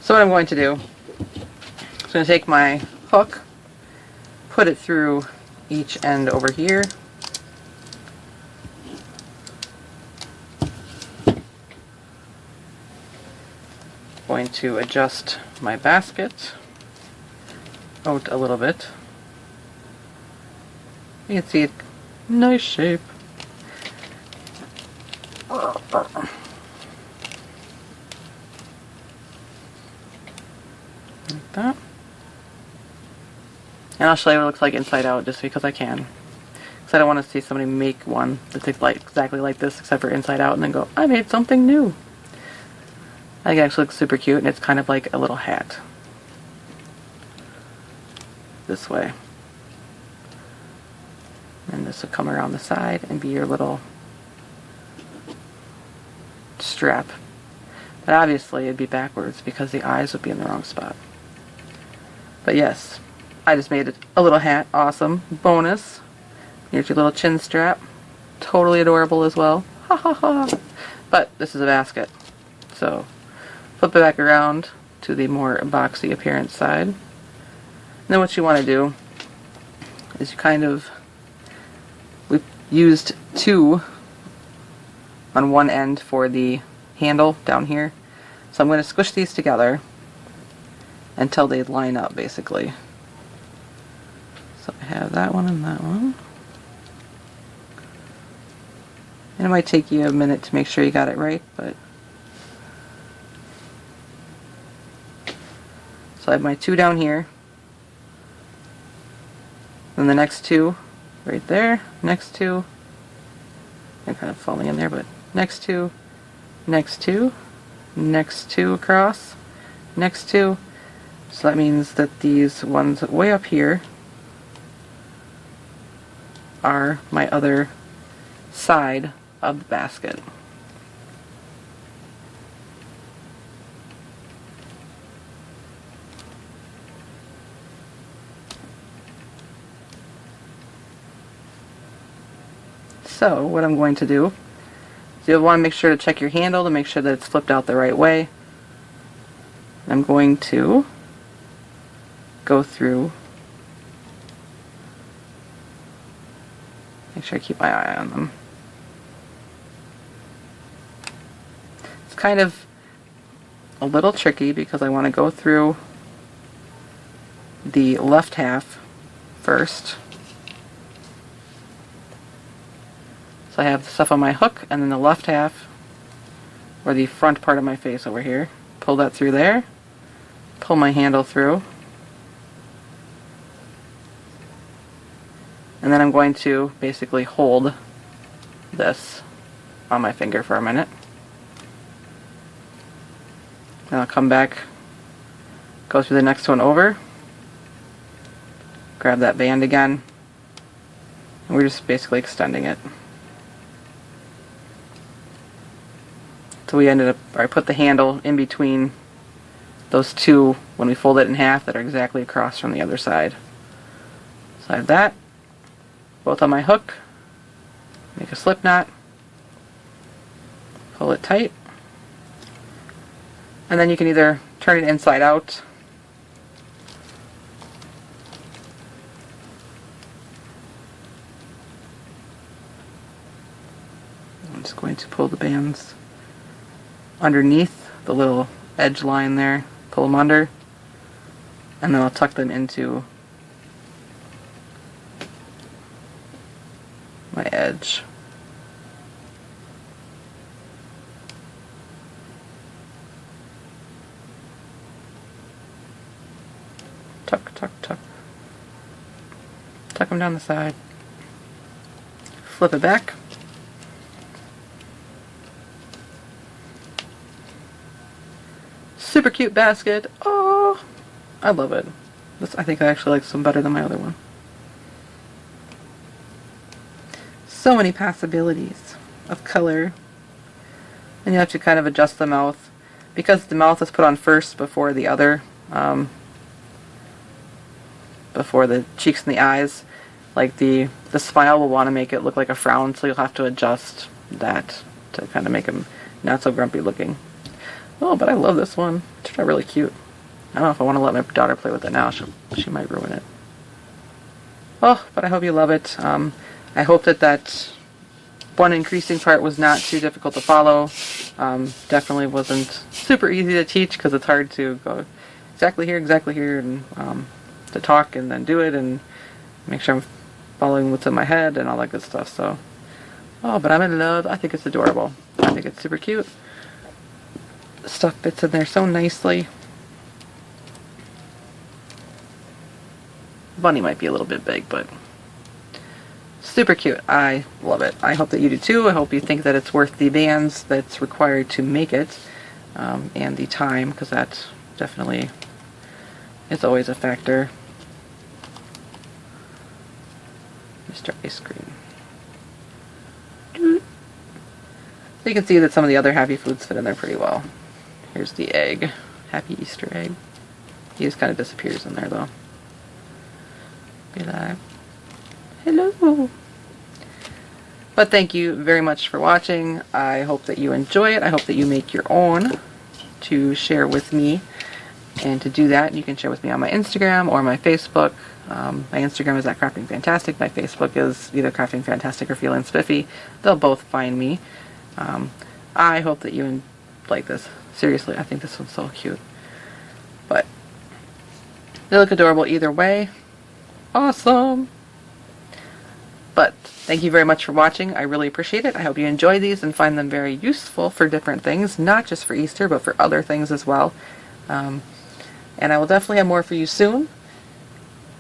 so what I'm going to do is I'm going to take my hook, put it through each end over here, going to adjust my basket out a little bit. You can see it, nice shape. Like that. And I'll show you what it looks like inside out just because I can. Because I don't want to see somebody make one that's exactly like this except for inside out and then go, I made something new. I think it actually looks super cute and it's kind of like a little hat. This way. And this will come around the side and be your little strap. But obviously it'd be backwards because the eyes would be in the wrong spot. But yes, I just made it a little hat. Awesome. Bonus. Here's your little chin strap. Totally adorable as well. Ha ha ha. But this is a basket. So flip it back around to the more boxy appearance side. And then what you want to do is you kind of, we've used 2 on one end for the handle down here. So I'm going to squish these together until they line up basically. So I have that one and that one. And it might take you a minute to make sure you got it right, but so I have my 2 down here. Then the next 2 right there, next 2. I'm kind of falling in there, but next 2, next 2, next 2 across, next 2. So that means that these ones way up here are my other side of the basket. So what I'm going to do is you'll want to make sure to check your handle to make sure that it's flipped out the right way. I'm going to go through, make sure I keep my eye on them. It's kind of a little tricky because I want to go through the left half first. So I have the stuff on my hook, and then the left half, or the front part of my face over here. Pull that through there, pull my handle through, and then I'm going to basically hold this on my finger for a minute. Then I'll come back, go through the next one over, grab that band again, and we're just basically extending it. So we ended up, or I put the handle in between those two when we fold it in half that are exactly across from the other side. So I have that, both on my hook, make a slip knot, pull it tight, and then you can either turn it inside out I'm just going to pull the bands underneath the little edge line there, pull them under, and then I'll tuck them into my edge. Tuck, tuck, tuck. Tuck them down the side. Flip it back. Super cute basket. Oh, I love it. This, I think I actually like this one better than my other one. So many possibilities of color. And you have to kind of adjust the mouth. Because the mouth is put on first before the other, before the cheeks and the eyes, like the smile will want to make it look like a frown, so you'll have to adjust that to kind of make him not so grumpy looking. Oh, but I love this one. It turned out really cute. I don't know if I want to let my daughter play with it now. She might ruin it. Oh, but I hope you love it. I hope that one increasing part was not too difficult to follow. Definitely wasn't super easy to teach because it's hard to go exactly here, and to talk and then do it and make sure I'm following what's in my head and all that good stuff. So, oh, but I'm in love. I think it's adorable. I think it's super cute. Stuff fits in there so nicely. Bunny might be a little bit big, but super cute. I love it. I hope that you do too. I hope you think that it's worth the bands that's required to make it, and the time, because that definitely is always a factor. Mr. Ice Cream. So you can see that some of the other happy foods fit in there pretty well. Here's the egg. Happy Easter egg. He just kind of disappears in there though. Be like, hello. But thank you very much for watching. I hope that you enjoy it. I hope that you make your own to share with me. And to do that, you can share with me on my Instagram or my Facebook. My Instagram is @craftingfantastic. My Facebook is either Crafting Fantastic or Feeling Spiffy. They'll both find me. I hope that you like this. Seriously, I think this one's so cute. But they look adorable either way. Awesome! But thank you very much for watching. I really appreciate it. I hope you enjoy these and find them very useful for different things, not just for Easter, but for other things as well. And I will definitely have more for you soon.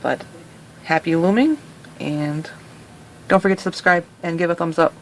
But happy looming, and don't forget to subscribe and give a thumbs up.